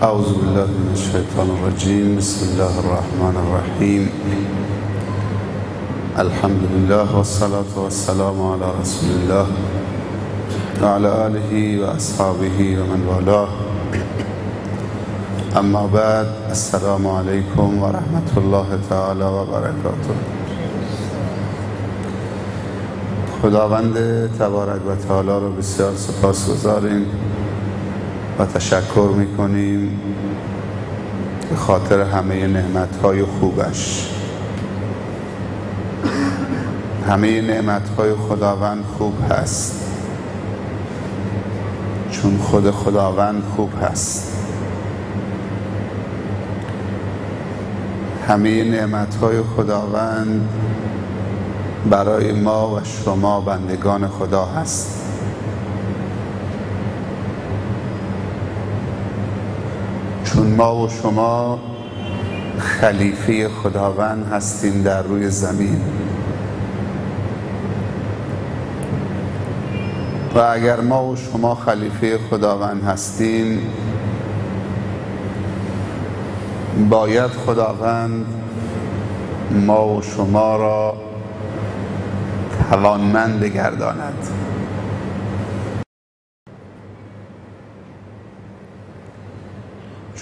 اعوذ بالله من الشیطان الرجیم. بسم الله الرحمن الرحیم. الحمد لله والصلاة والسلام على رسول الله وعلى آله و اصحابه و من والاه. اما بعد، السلام علیکم و رحمت الله تعالی و برکاته. خداوند تبارک و تعالی رو بسیار سپاسگزاریم و تشکر میکنیم به خاطر همه نعمتهای خوبش. همه نعمتهای خداوند خوب هست، چون خود خداوند خوب هست. همه نعمتهای خداوند برای ما و شما بندگان خدا هست. چون ما و شما خلیفه خداوند هستیم در روی زمین و اگر ما و شما خلیفه خداوند هستیم، باید خداوند ما و شما را توانمند بگرداند.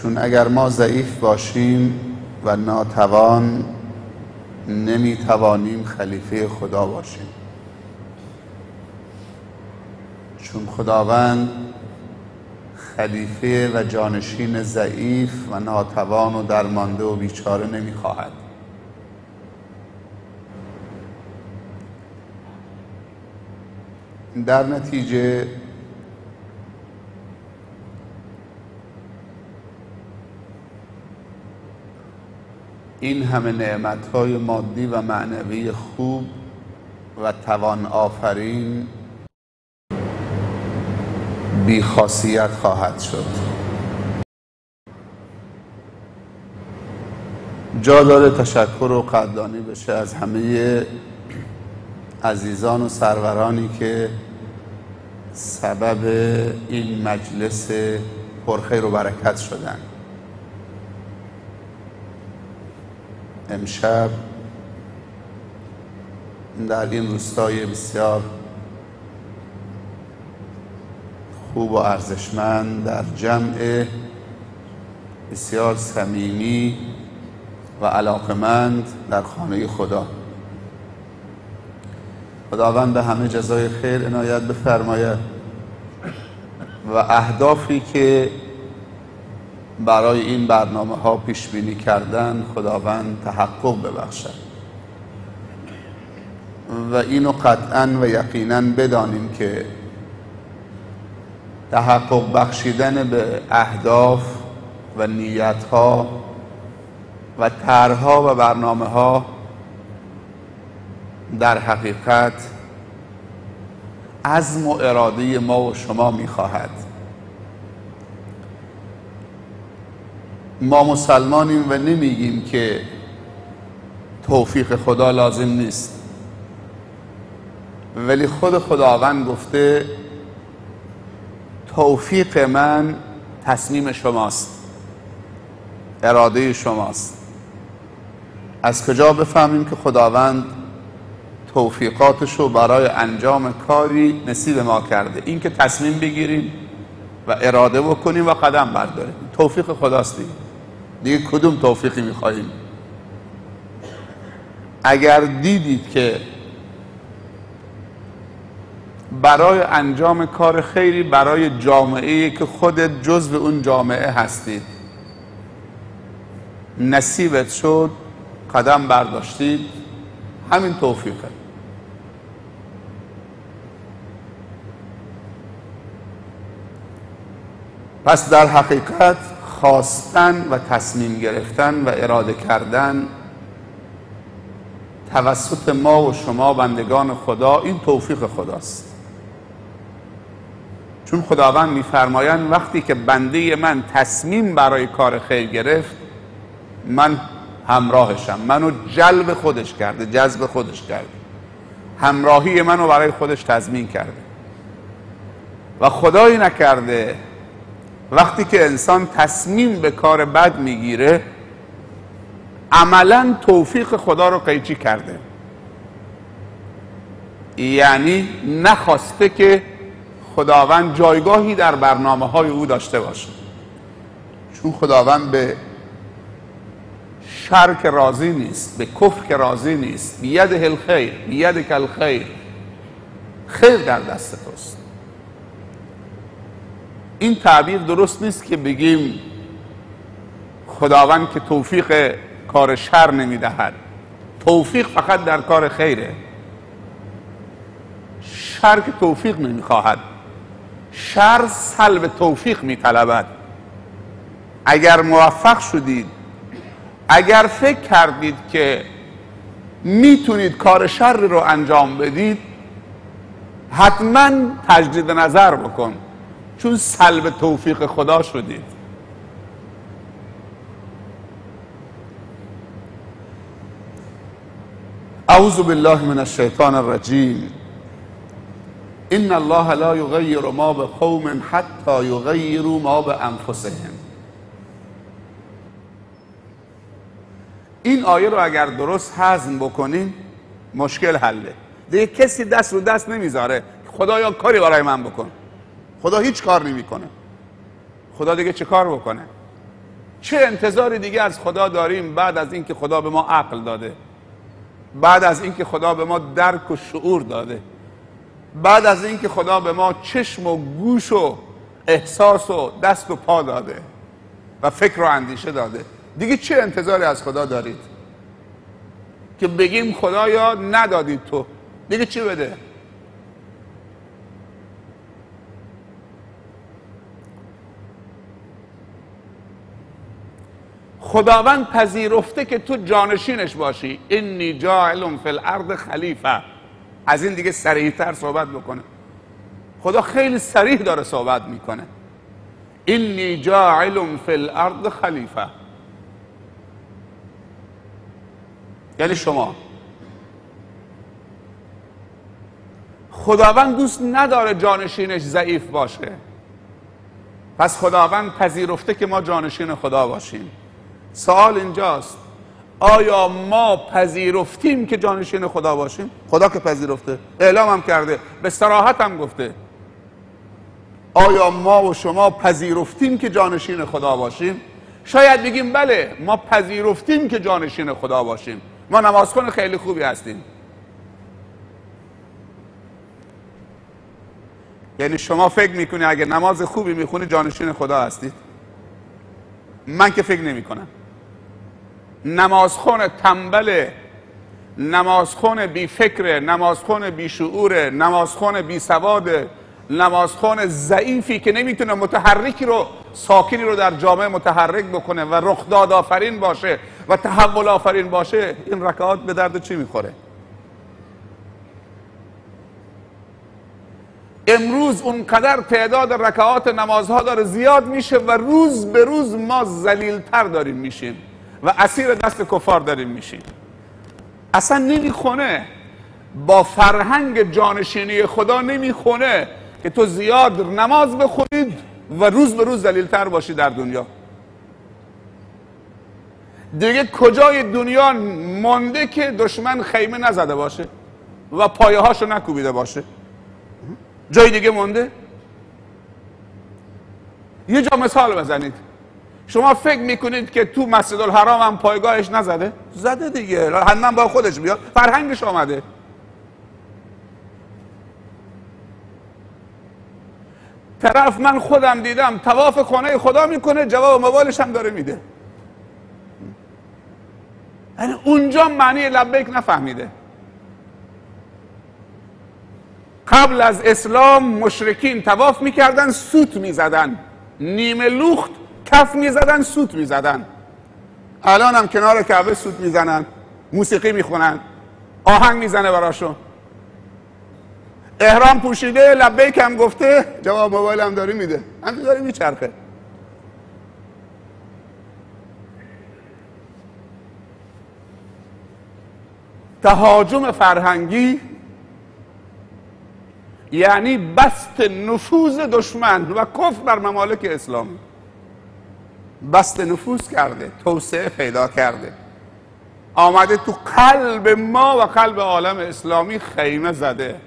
چون اگر ما ضعیف باشیم و ناتوان، نمیتوانیم خلیفه خدا باشیم. چون خداوند خلیفه و جانشین ضعیف و ناتوان و درمانده و بیچاره نمیخواهد. در نتیجه این همه نعمتهای مادی و معنوی خوب و توان آفرین بی خاصیت خواهد شد. جا داره تشکر و قدردانی بشه از همه عزیزان و سرورانی که سبب این مجلس پرخیر و برکت شدن. امشب در این روستای بسیار خوب و ارزشمند، در جمع بسیار صمیمی و علاقمند در خانه خدا، خداوند به همه جزای خیر عنایت بفرماید و اهدافی که برای این برنامه ها پیش بینی کردن خداوند تحقق ببخشد و اینو قطعا و یقینا بدانیم که تحقق بخشیدن به اهداف و نیت ها و طرح‌ها و برنامه ها در حقیقت عزم و اراده ما و شما می‌خواهد. ما مسلمانیم و نمیگیم که توفیق خدا لازم نیست، ولی خود خداوند گفته توفیق من تصمیم شماست، اراده شماست. از کجا بفهمیم که خداوند توفیقاتش رو برای انجام کاری نصیب ما کرده؟ این که تصمیم بگیریم و اراده بکنیم و قدم برداریم، توفیق خداست دیگه کدوم توفیقی میخواییم؟ اگر دیدید که برای انجام کار خیری برای جامعه‌ای که خودت جزو اون جامعه هستید نصیبت شد، قدم برداشتید، همین توفیقه. پس در حقیقت خواستن و تصمیم گرفتن و اراده کردن توسط ما و شما بندگان خدا، این توفیق خداست. چون خداوند می‌فرمایند وقتی که بنده من تصمیم برای کار خیر گرفت، من همراهشم، منو جذب خودش کرده، همراهی منو برای خودش تضمین کرده و خدایی نکرده وقتی که انسان تصمیم به کار بد میگیره عملا توفیق خدا رو قیچی کرده، یعنی نخواسته که خداوند جایگاهی در برنامه‌های او داشته باشه. چون خداوند به شر که راضی نیست، به کفر که راضی نیست. بیده الخیر، بیدک الخیر، خیر در دست توست. این تعبیر درست نیست که بگیم خداوند که توفیق کار شر نمیدهد. توفیق فقط در کار خیره. شر که توفیق نمیخواهد، شر سلب توفیق میطلبد. اگر موفق شدید، اگر فکر کردید که میتونید کار شر رو انجام بدید، حتما تجدید نظر بکن، چون سلب توفیق خدا شدید. اعوذ بالله من الشیطان الرجیم. ان الله لا یغیر ما بقوم حتی یغیروا ما بانفسهم. این آیه رو اگر درست هضم بکنین مشکل حله. دیگه کسی دست رو دست نمیذاره خدایا کاری برای من بکن. خدا هیچ کار نمیکنه. خدا دیگه چه کار بکنه؟ چه انتظاری دیگه از خدا داریم بعد از اینکه خدا به ما عقل داده، بعد از اینکه خدا به ما درک و شعور داده، بعد از اینکه خدا به ما چشم و گوش و احساس و دست و پا داده و فکر و اندیشه داده؟ دیگه چه انتظاری از خدا دارید که بگیم خدایا ندادید تو، دیگه چی بده؟ خداوند پذیرفته که تو جانشینش باشی. انی جاعل فی الارض خلیفه. از این دیگه صریح‌تر صحبت بکنه. خدا خیلی صریح داره صحبت میکنه. انی جاعل فی الارض خلیفه، یعنی شما. خداوند دوست نداره جانشینش ضعیف باشه، پس خداوند پذیرفته که ما جانشین خدا باشیم. سوال اینجاست، آیا ما پذیرفتیم که جانشین خدا باشیم؟ خدا که پذیرفته، اعلام هم کرده، به صراحت هم گفته. آیا ما و شما پذیرفتیم که جانشین خدا باشیم؟ شاید بگیم بله ما پذیرفتیم که جانشین خدا باشیم، ما نمازخوان خیلی خوبی هستیم. یعنی شما فکر میکنی اگه نماز خوبی میخونی جانشین خدا هستید؟ من که فکر نمی کنم. نمازخوان تنبله، نمازخوان بی فکره، نمازخوان بی شعوره، نمازخوان بی سواده، نمازخوان ضعیفی که نمیتونه متحرکی رو، ساکنی رو در جامعه متحرک بکنه و رخداد آفرین باشه و تحول آفرین باشه، این رکعات به درد چی میخوره؟ امروز اونقدر تعداد رکعات نمازها داره زیاد میشه و روز به روز ما ذلیل‌تر داریم میشیم و اسیر دست کفار داریم میشیم. اصلا نمیخونه، با فرهنگ جانشینی خدا نمیخونه که تو زیاد نماز بخونید و روز به روز ذلیل‌تر باشی در دنیا. دیگه کجای دنیا مانده که دشمن خیمه نزده باشه و پایه هاشو نکوبیده باشه؟ جای دیگه مونده؟ یه جا مثال بزنید. شما فکر میکنید که تو مسجد الحرام هم پایگاهش نزده؟ زده دیگه، حتما با خودش بیاد، فرهنگش آمده. طرف من خودم دیدم طواف خانه خدا میکنه، جواب موبایلش هم داره میده. یعنی اونجا معنی لبیک نفهمیده. قبل از اسلام مشرکین طواف میکردن، سوت میزدن، نیمه لخت کف میزدن، سوت میزدن. الان هم کنار کعبه سوت میزنن، موسیقی میخونن، آهنگ میزنه براشون. احرام پوشیده، لبیک هم گفته، جواب موبایل هم داری میده، همین داری میچرخه. تهاجم فرهنگی یعنی بسط نفوذ دشمن و کفر بر ممالک اسلامی. بسط نفوذ کرده، توسعه پیدا کرده، آمده تو قلب ما و قلب عالم اسلامی خیمه زده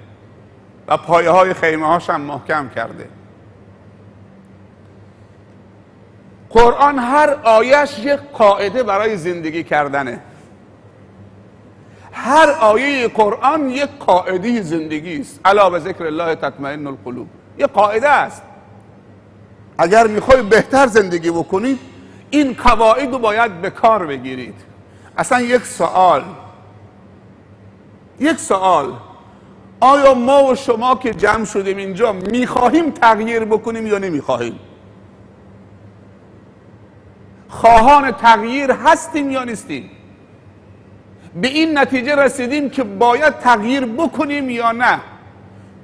و پایه های خیمه هاش هم محکم کرده. قرآن هر آیش یک قاعده برای زندگی کردنه. هر آیه قرآن یک قاعده زندگی است. الا به ذکر الله تطمئن القلوب. یک قاعده است. اگر میخوای بهتر زندگی بکنید این قواعد رو باید به کار بگیرید. اصلا یک سوال، آیا ما و شما که جمع شدیم اینجا میخواهیم تغییر بکنیم یا نمیخواهیم؟ خواهان تغییر هستیم یا نیستیم؟ به این نتیجه رسیدیم که باید تغییر بکنیم یا نه؟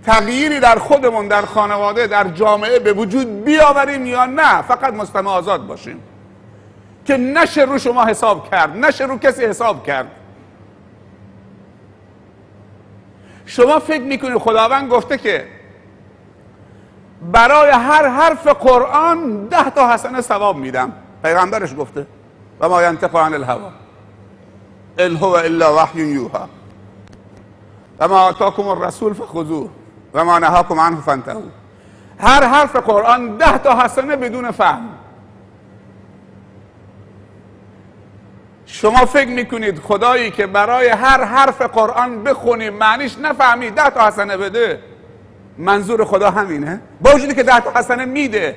تغییری در خودمون، در خانواده، در جامعه به وجود بیاوریم یا نه فقط مستمع آزاد باشیم که نشه رو شما حساب کرد، نشه رو کسی حساب کرد. شما فکر میکنید خداوند گفته که برای هر حرف قرآن 10 تا حسنه ثواب میدم؟ پیغمبرش گفته و ما ینطق عن الهوا ان هو الا وحی یوحی و ما آتاکم الرسول فخذوه و ما نهاکم عنه فانتهوا. هر حرف قرآن 10 تا حسنه بدون فهم. شما فکر میکنید خدایی که برای هر حرف قرآن بخونیم معنیش نفهمی 10 تا حسنه بده؟ منظور خدا همینه؟ با وجودی که 10 تا حسنه میده.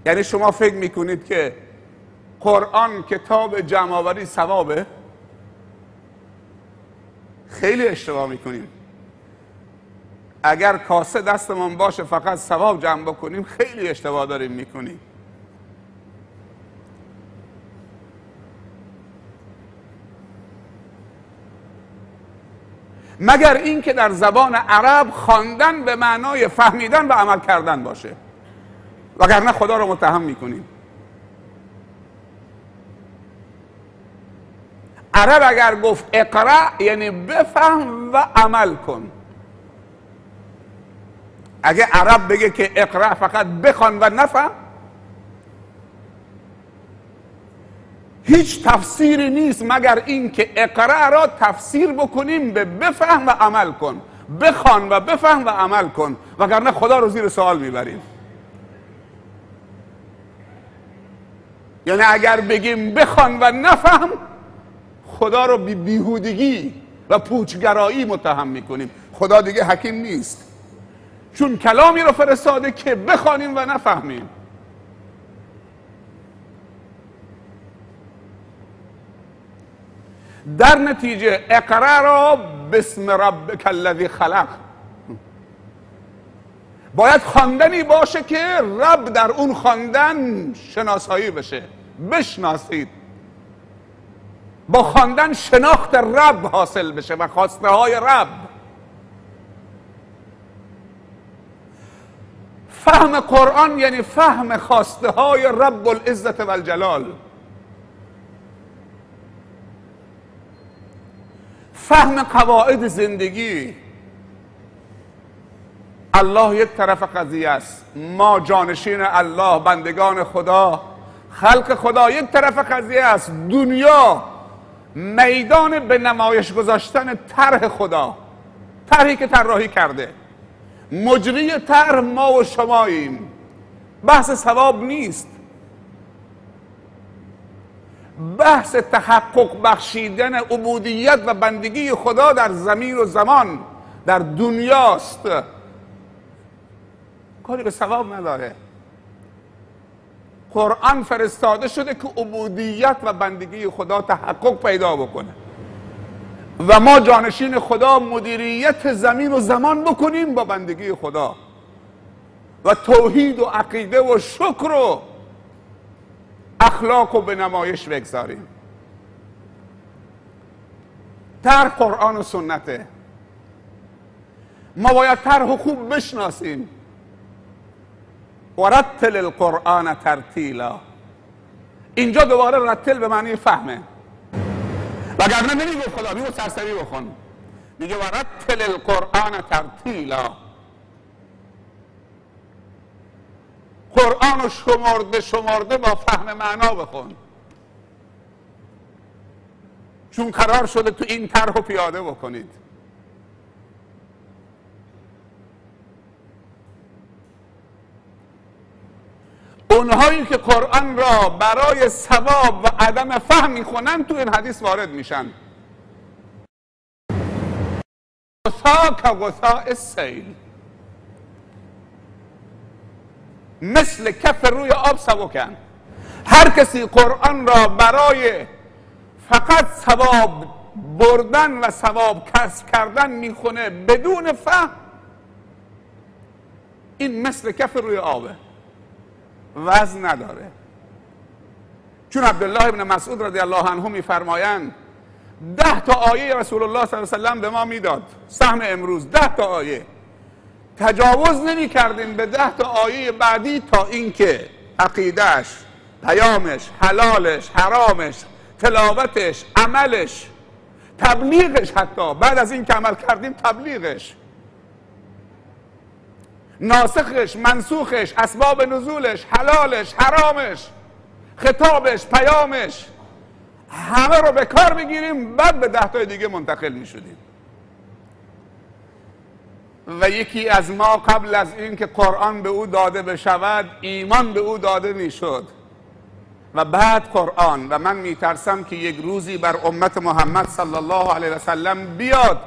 یعنی شما فکر میکنید که قرآن کتاب جمع‌آوری ثوابه؟ خیلی اشتباه میکنیم. اگر کاسه دستمون باشه فقط ثواب جمع بکنیم خیلی اشتباه داریم میکنیم. مگر این که در زبان عرب خواندن به معنای فهمیدن و عمل کردن باشه، وگرنه خدا رو متهم میکنیم. عرب اگر گفت اقرا یعنی بفهم و عمل کن. اگه عرب بگه که اقرا فقط بخوان و نفهم، هیچ تفسیری نیست مگر این که اقرا را تفسیر بکنیم به بفهم و عمل کن. بخوان و بفهم و عمل کن، وگرنه خدا رو زیر سوال میبریم. یعنی اگر بگیم بخوان و نفهم، خدا رو بیهودگی و پوچگرایی متهم میکنیم. خدا دیگه حکیم نیست، چون کلامی رو فرستاده که بخوانیم و نفهمیم. در نتیجه اقرا را بسم ربک الذی خلق باید خواندنی باشه که رب در اون خواندن شناسایی بشه. بشناسید، با خواندن شناخت رب حاصل بشه و خواسته های رب. فهم قرآن یعنی فهم خواسته های رب العزت و الجلال. فهم قواعد زندگی. الله یک طرف قضیه است، ما جانشین الله، بندگان خدا، خلق خدا یک طرف قضیه است. دنیا میدان به نمایش گذاشتن طرح خدا، طرحی که طراحی کرده. مجری طرح ما و شماییم. بحث ثواب نیست، بحث تحقق بخشیدن عبودیت و بندگی خدا در زمین و زمان، در دنیاست. کاری به ثواب نداره. قرآن فرستاده شده که عبودیت و بندگی خدا تحقق پیدا بکنه و ما جانشین خدا مدیریت زمین و زمان بکنیم با بندگی خدا و توحید و عقیده و شکر و اخلاق و به نمایش بگذاریم. طرح قرآن و سنته. ما باید طرح خوب بشناسیم. ورتل القرآن ترتیلا. اینجا دوباره رتل به معنی فهمه، وگرنه نمیگه خدا، میگه سرسری بخون. میگه ورتل ورتل القرآن ترتیلا. قرآن رو شمرده با فهم معنا بخون، چون قرار شده تو این طرح رو پیاده بکنید. اونهایی که قرآن را برای ثواب و عدم فهم میخونن تو این حدیث وارد میشن. غثا که غثاء السیل، مثل کف روی آب سبکن. هر کسی قرآن را برای فقط ثواب بردن و ثواب کسب کردن میخونه بدون فهم، این مثل کف روی آبه، وزن نداره. چون عبدالله ابن مسعود رضی الله عنه میفرمایند 10 تا آیه رسول الله صلی الله علیه و سلم به ما میداد، سهم امروز 10 تا آیه، تجاوز نمی کردیم به 10 تا آیه بعدی تا اینکه عقیدهش، پیامش، حلالش، حرامش، تلاوتش، عملش، تبلیغش، حتی بعد از این که عمل کردیم تبلیغش، ناسخش، منسوخش، اسباب نزولش، حلالش، حرامش، خطابش، پیامش، همه رو به کار بگیریم، بعد به 10 تای دیگه منتقل می شدیم. و یکی از ما قبل از این که قرآن به او داده بشود ایمان به او داده می شد و بعد قرآن. و من می ترسم که یک روزی بر امت محمد صلی الله علیه و سلم بیاد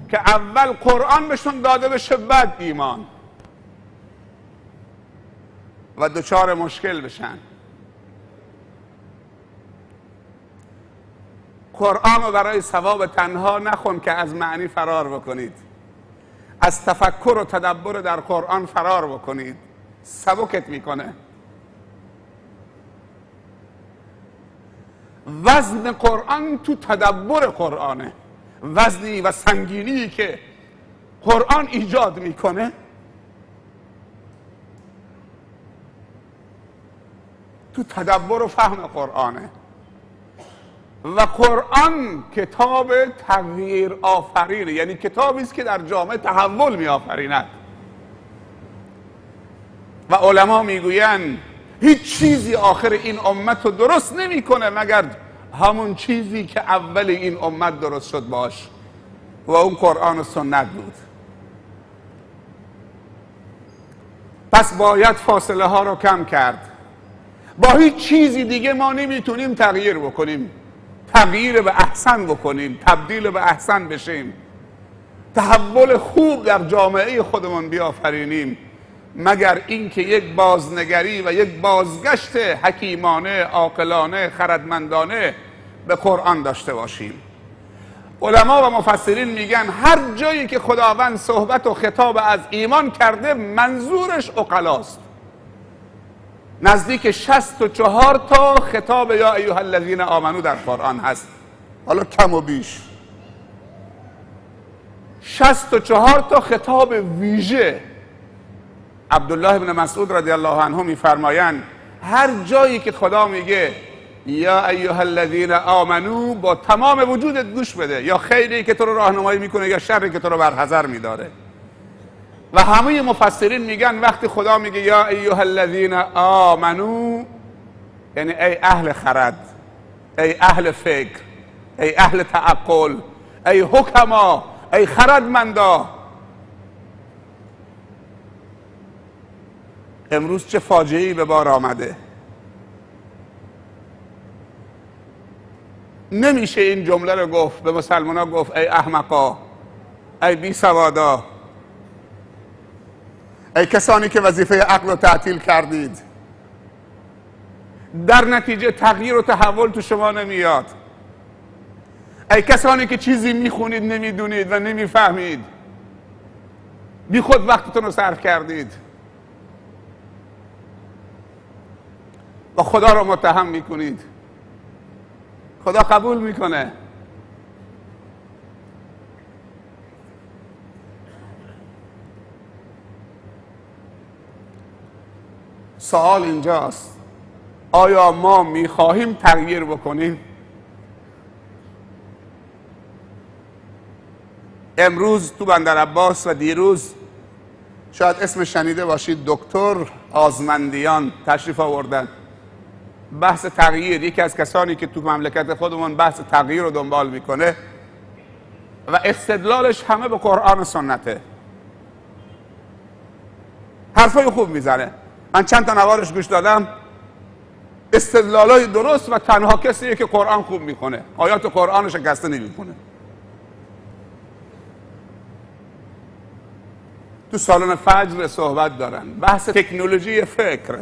که اول قرآن بهشون داده بشه بعد ایمان و دچار مشکل بشن. قرآن رو برای ثواب تنها نخون که از معنی فرار بکنید، از تفکر و تدبر در قرآن فرار بکنید، سبکت میکنه. وزن قرآن تو تدبر قرآنه، وزنی و سنگینی که قرآن ایجاد میکنه تو تدبر و فهم قرآنه. و قرآن کتاب تغییر آفرینه، یعنی کتابی است که در جامعه تحول می آفریند. و علما میگویند هیچ چیزی آخر این امت رو درست نمیکنه مگر همون چیزی که اول این امت درست شد باش، و اون قرآن و سنت بود. پس باید فاصله ها رو کم کرد. با هیچ چیزی دیگه ما نمیتونیم تغییر بکنیم، تغییر به احسن بکنیم، تبدیل به احسن بشیم، تحول خوب در جامعه خودمون بیافرینیم، مگر اینکه یک بازنگری و یک بازگشت حکیمانه، عاقلانه، خردمندانه به قرآن داشته باشیم. علما و مفسرین میگن هر جایی که خداوند صحبت و خطاب از ایمان کرده منظورش عقلاست. نزدیک 64 تا خطاب یا ایها الذین آمنو در قرآن هست، حالا کم و بیش 64 تا خطاب ویژه. عبدالله ابن مسعود رضی الله عنه میفرمایند هر جایی که خدا میگه یا ایها الذین آمنو با تمام وجودت گوش بده، یا خیری که تو رو راهنمایی میکنه یا شری که تو رو برحذر میداره. و همه مفسرین میگن وقتی خدا میگه یا ایها الذین آمنو یعنی ای اهل خرد، ای اهل فکر، ای اهل تعقل، ای حکما، ای خردمندا. امروز چه فاجعه‌ای به بار آمده. نمیشه این جمله رو گفت، به مسلمان ها گفت ای احمقا، ای بی سوادا، ای کسانی که وظیفه عقل رو تعطیل کردید. در نتیجه تغییر و تحول تو شما نمیاد. ای کسانی که چیزی میخونید نمیدونید و نمیفهمید، بی خود وقتتون رو صرف کردید و خدا رو متهم میکنید. خدا قبول میکنه. سوال اینجاست آیا ما میخواهیم تغییر بکنیم؟ امروز تو بندر عباس و دیروز شاید اسم شنیده باشید دکتر آزمندیان تشریف آوردن. بحث تغییر، یکی از کسانی که تو مملکت خودمون بحث تغییر رو دنبال میکنه و استدلالش همه به قرآن و سنته. حرفای خوب میزنه، من چند تا نوارش گوش دادم، استدلالای درست و تنها کسیه که قرآن خوب میکنه، آیات قرآن شکسته نمیکنه. تو سالن فجر صحبت دارن، بحث تکنولوژی فکر،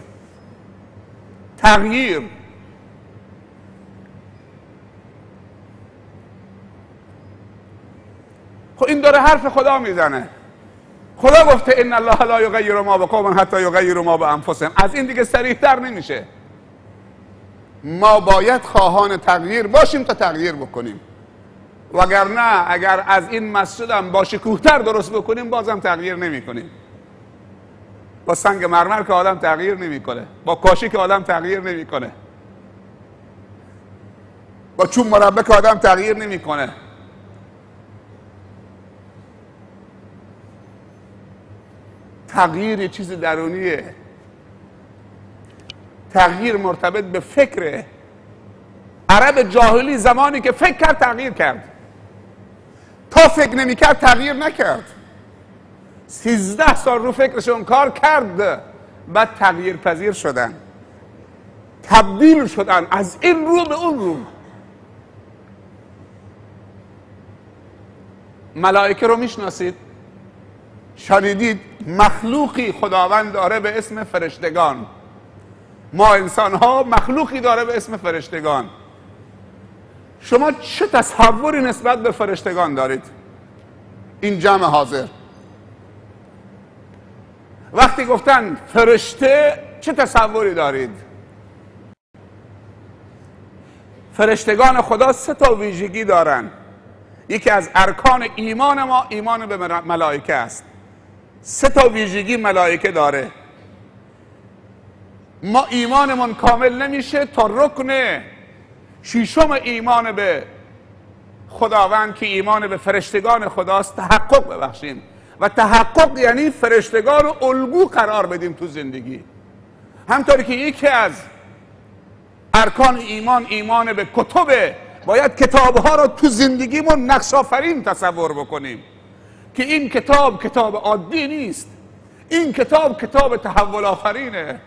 تغییر. خب این داره حرف خدا میزنه. خدا گفته ان الله لا یغیر ما بقوم حتی یغیروا ما بانفسهم. از این دیگه صریح‌تر نمیشه. ما باید خواهان تغییر باشیم تا تغییر بکنیم، وگرنه اگر از این مسجد هم با شکوه‌تر درست بکنیم بازم تغییر نمی‌کنیم. با سنگ مرمر که آدم تغییر نمی‌کنه، با کاشی که آدم تغییر نمی‌کنه، با چوب مربع که آدم تغییر نمی‌کنه. تغییر یه چیز درونیه. تغییر مرتبط به فکره. عرب جاهلی زمانی که فکر کرد تغییر کرد، تا فکر نمی کرد تغییر نکرد. 13 سال رو فکرشون کار کرد، بعد تغییر پذیر شدن، تبدیل شدن از این رو به اون رو. ملائکه رو میشناسید؟ شنیدید مخلوقی خداوند داره به اسم فرشتگان. ما انسان ها مخلوقی داره به اسم فرشتگان. شما چه تصوری نسبت به فرشتگان دارید؟ این جمع حاضر وقتی گفتن فرشته چه تصوری دارید؟ فرشتگان خدا 3 تا ویژگی دارن. یکی از ارکان ایمان ما ایمان به ملائکه است. 3 تا ویژگی ملائکه داره. ما ایمانمون کامل نمیشه تا رکن 6م ایمان به خداوند که ایمان به فرشتگان خداست تحقق ببخشیم. و تحقق یعنی فرشتگان رو الگو قرار بدیم تو زندگی. همطوری که یکی از ارکان ایمان ایمان به کتبه، باید کتابها رو تو زندگیمون نقش آفرین تصور بکنیم که این کتاب کتاب عادی نیست، این کتاب کتاب تحول آفرینه،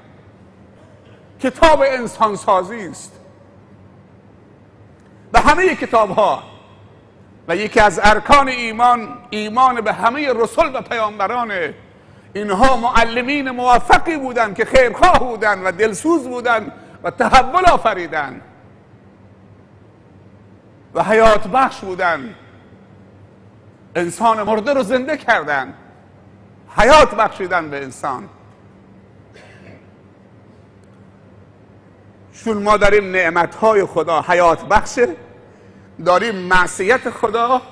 کتاب انسانسازی است. به همه کتاب ها. و یکی از ارکان ایمان ایمان به همه رسول و پیامبران. اینها معلمین موفقی بودند که خیرخواه بودند و دلسوز بودند و تحول آفریدند و حیات بخش بودند. انسان مرده رو زنده کردند، حیات بخشیدن به انسان. چون ما داریم نعمتهای خدا حیات بخشه، داریم معصیت خدا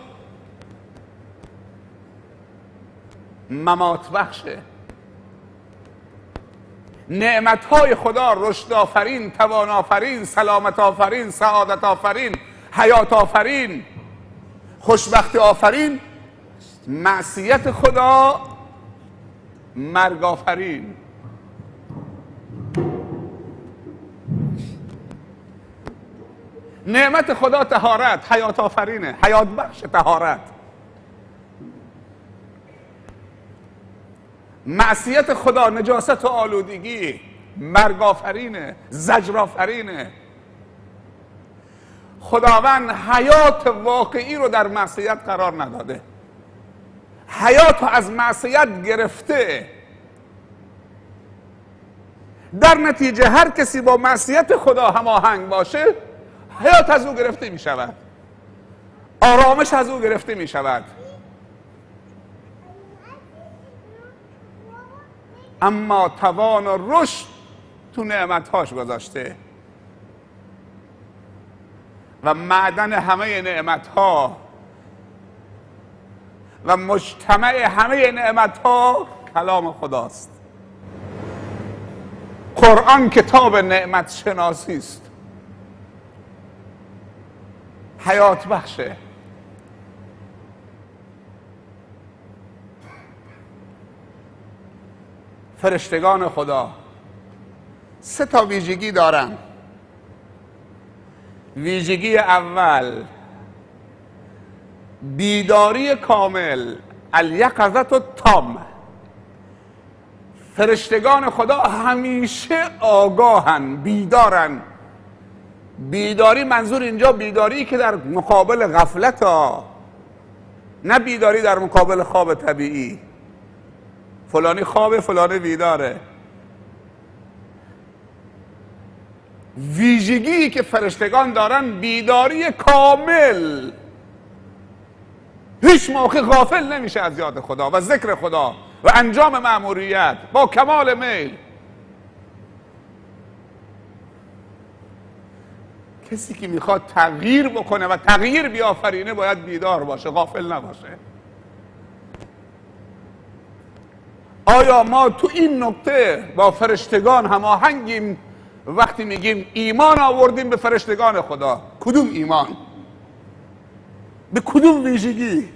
ممات بخشه. نعمتهای خدا رشد آفرین، توان آفرین، سلامت آفرین، سعادت آفرین، حیات آفرین، خوشبختی آفرین. معصیت خدا مرگ آفرین. نعمت خدا طهارت، حیات آفرینه، حیات بخش طهارت. معصیت خدا نجاست و آلودگی، مرگ آفرینه، زجر آفرینه. خداوند حیات واقعی رو در معصیت قرار نداده، حیات رو از معصیت گرفته. در نتیجه هر کسی با معصیت خدا هماهنگ باشه حیات از او گرفته می شود، آرامش از او گرفته می شود. اما توان و رشد تو نعمتهاش گذاشته و معدن همه نعمتها و مجتمع همه نعمتها کلام خداست. قرآن کتاب نعمت شناسی است، حیات بخشه. فرشتگان خدا 3 تا ویژگی دارن. ویژگی اول بیداری کامل، الیقظة التامه. فرشتگان خدا همیشه آگاهن، بیدارن. بیداری منظور اینجا بیداری که در مقابل غفلت ها، نه بیداری در مقابل خواب طبیعی. فلانی خوابه فلانی بیداره. ویژگی که فرشتگان دارن بیداری کامل، هیچ موقع غافل نمیشه از یاد خدا و ذکر خدا و انجام مأموریت با کمال میل. کسی که میخواد تغییر بکنه و تغییر بیافرینه باید بیدار باشه، غافل نباشه. آیا ما تو این نکته با فرشتگان هماهنگیم؟ وقتی میگیم ایمان آوردیم به فرشتگان خدا، کدوم ایمان؟ به کدوم ویژگی؟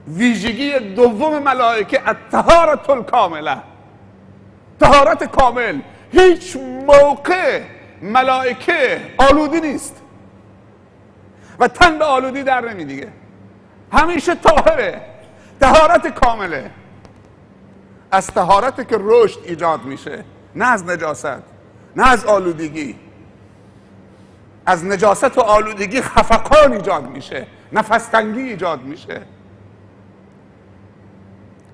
ویژگی دوم ملائکه الطهارة الکامله، طهارت کامل. هیچ موقع ملائکه آلودی نیست و تن به آلودی در نمیدیگه، همیشه طاهره، طهارت کامله. از طهارت که رشد ایجاد میشه، نه از نجاست، نه از آلودگی. از نجاست و آلودگی خفقان ایجاد میشه، نفس تنگی ایجاد میشه.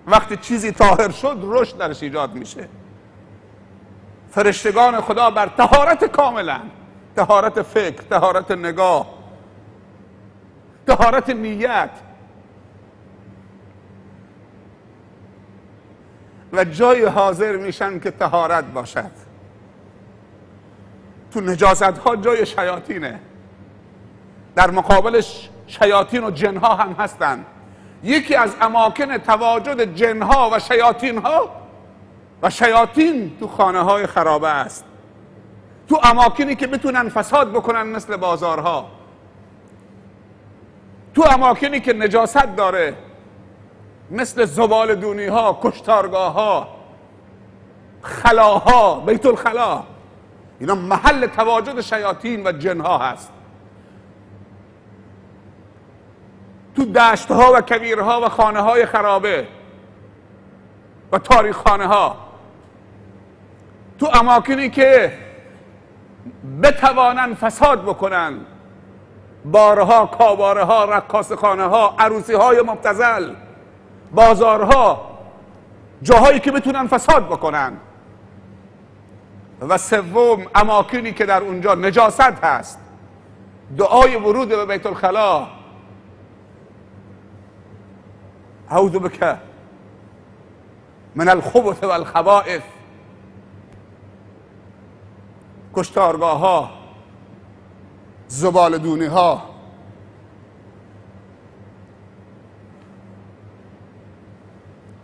وقتی چیزی طاهر شد رشد درش ایجاد میشه. فرشتگان خدا بر طهارت کاملا، طهارت فکر، طهارت نگاه، طهارت نیت و جای حاضر میشن که طهارت باشد. تو نجاست ها جای شیاطینه، در مقابلش شیاطین و جنها هم هستن. یکی از اماکن تواجد جنها و شیاطین ها و شیاطین تو خانه های خرابه است، تو اماکنی که بتونن فساد بکنن مثل بازارها، تو اماکنی که نجاست داره مثل زبالدونی ها، کشتارگاه ها، خلاها، بیت الخلا. اینا محل تواجد شیاطین و جنها هست. تو دشت ها و کویرها و خانه های خرابه و تاریخ خانه ها، تو اماکنی که بتوانن فساد بکنن، بارها، کاباره ها، رقاص خانه ها، عروسی های مبتذل، بازارها، جاهایی که بتونن فساد بکنن. و سوم اماکنی که در اونجا نجاست هست. دعای ورود به بیت الخلا، اعوذ بک من الخبث والخبائث. کشتارگاه ها، زبالدونی ها.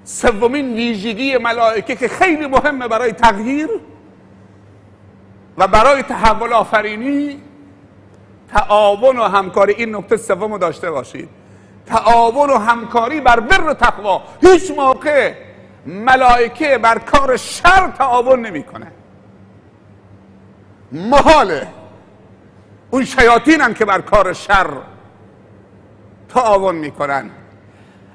سومین ویژگی ملائکه که خیلی مهمه برای تغییر و برای تحول آفرینی، تعاون و همکاری. این نکته سوم رو داشته باشید، تعاون و همکاری بر بر و تقوا. هیچ موقع ملائکه بر کار شر تعاون نمیکنه، محاله. اون شیاطین هم که بر کار شر تعاون میکنن.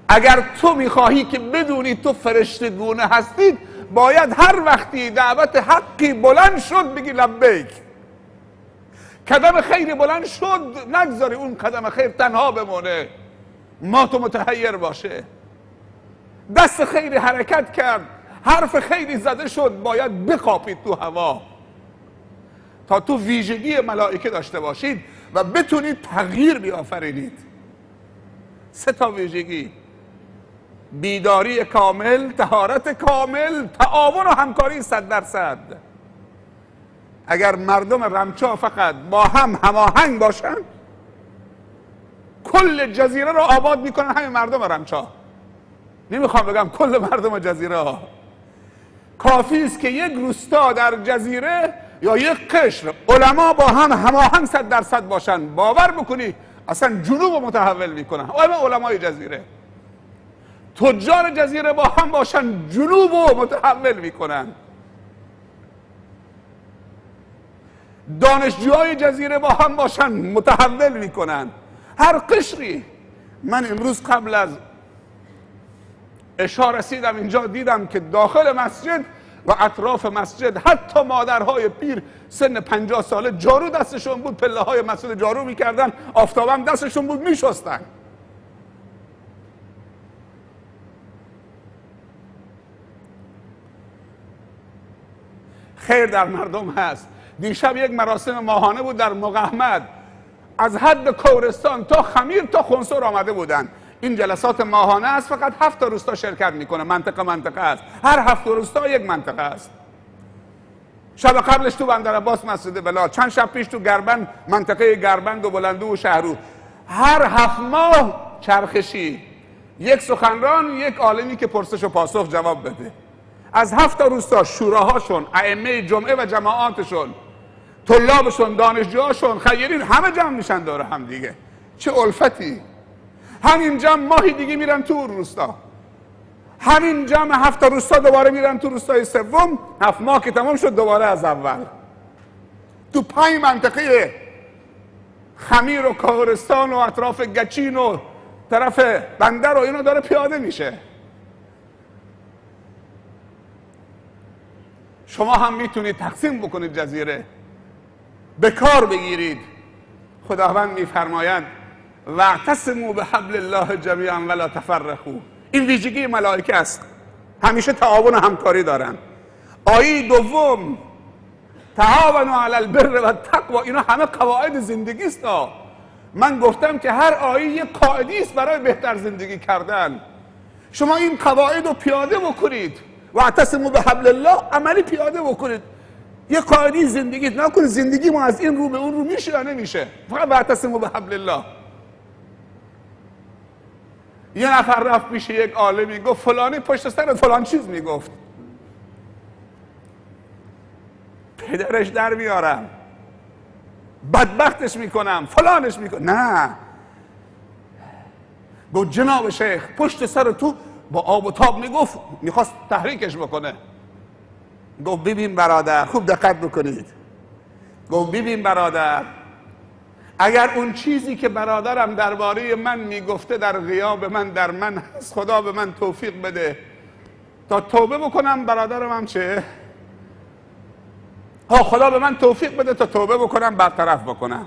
اگر تو میخواهی که بدونی تو فرشتگونه هستید، باید هر وقتی دعوت حقی بلند شد بگی لبیک. قدم خیری بلند شد نگذاری اون قدم خیر تنها بمونه، ما تو متحیر باشه. دست خیری حرکت کرد، حرف خیری زده شد، باید بقاپید تو هوا تا تو ویژگی ملائکه داشته باشید و بتونید تغییر بیافرینید. 3 تا ویژگی: بیداری کامل، طهارت کامل، تعاون و همکاری 100%. اگر مردم رمچا فقط با هم هماهنگ باشن، کل جزیره رو آباد میکنن همین مردم رمچا. نمیخوام بگم کل مردم جزیره ها. کافی است که یک روستا در جزیره یا یک قشر علما با هم هماهنگ 100% باشن، باور بکنی اصلا جنوب رو متحول میکنن. علمای جزیره تجار جزیره با هم باشن، جنوب رو متحول میکنن. دانشجوهای جزیره با هم باشن، متحول میکنن. هر قشری. من امروز قبل از عشا رسیدم اینجا، دیدم که داخل مسجد و اطراف مسجد حتی مادرهای پیر سن 50 ساله جارو دستشون بود، پله های مسجد جارو میکردن، آفتابم دستشون بود میشستن. خیر در مردم هست. دیشب یک مراسم ماهانه بود در مقحمد، از حد کورستان تا خمیر تا خنسور آمده بودن. این جلسات ماهانه است، فقط 7 روستا شرکت میکنه، منطقه است، هر 7 روستا یک منطقه است. شب قبلش تو بندر عباس مسجد بلال، چند شب پیش تو گربند، منطقه گربند و بلندو و شهرو. هر 7 ماه چرخشی، یک سخنران، یک عالمی که پرسش و پاسخ جواب بده. از 7 روستا شوراهاشون، ائمه جمعه و جماعاتشون، طلابشون، دانشجوهاشون، خیرین، همه جمع میشن دور هم دیگه. چه الفتی. همین جمع ماهی دیگه میرن تو روستا، همین جمع 7 روستا دوباره میرن تو روستای سوم، 7 ماه که تمام شد دوباره از اول. تو 5 منطقه خمیر و کاهرستان و اطراف گچین و طرف بندر و اینو داره پیاده میشه. شما هم میتونید تقسیم بکنید جزیره، به کار بگیرید. خداوند میفرماید واعتصموا بحبل الله جمیعا ولا تفرقوا. این ویژگی ملائکه است، همیشه تعاون و همکاری دارن. آیه دوم تعاونوا علی البر و التقوا، اینا همه قواعد زندگی است. من گفتم که هر آیه یک قاعده است برای بهتر زندگی کردن. شما این قواعد رو پیاده بکنید، واعتصموا بحبل الله، عملی پیاده بکنید. یه قاعده زندگی نکنید زندگی ما از این رو به اون رو میشه یا نمیشه، فقط واعتصموا بحبل الله. یه نفر رفت پیش یک عالمی، گفت فلانی پشت سر فلان چیز میگفت، پدرش در میارم، بدبختش میکنم، فلانش میکنم. نه، گفت جناب شیخ پشت سر تو با آب و تاب میگفت، میخواست تحریکش بکنه. گفت ببین برادر، خوب دقت بکنید، گفت ببین برادر، اگر اون چیزی که برادرم درباره من میگفته در غیاب من در من هست، خدا به من توفیق بده تا توبه بکنم، برادرم هم چه؟ خدا به من توفیق بده تا توبه بکنم، برطرف بکنم،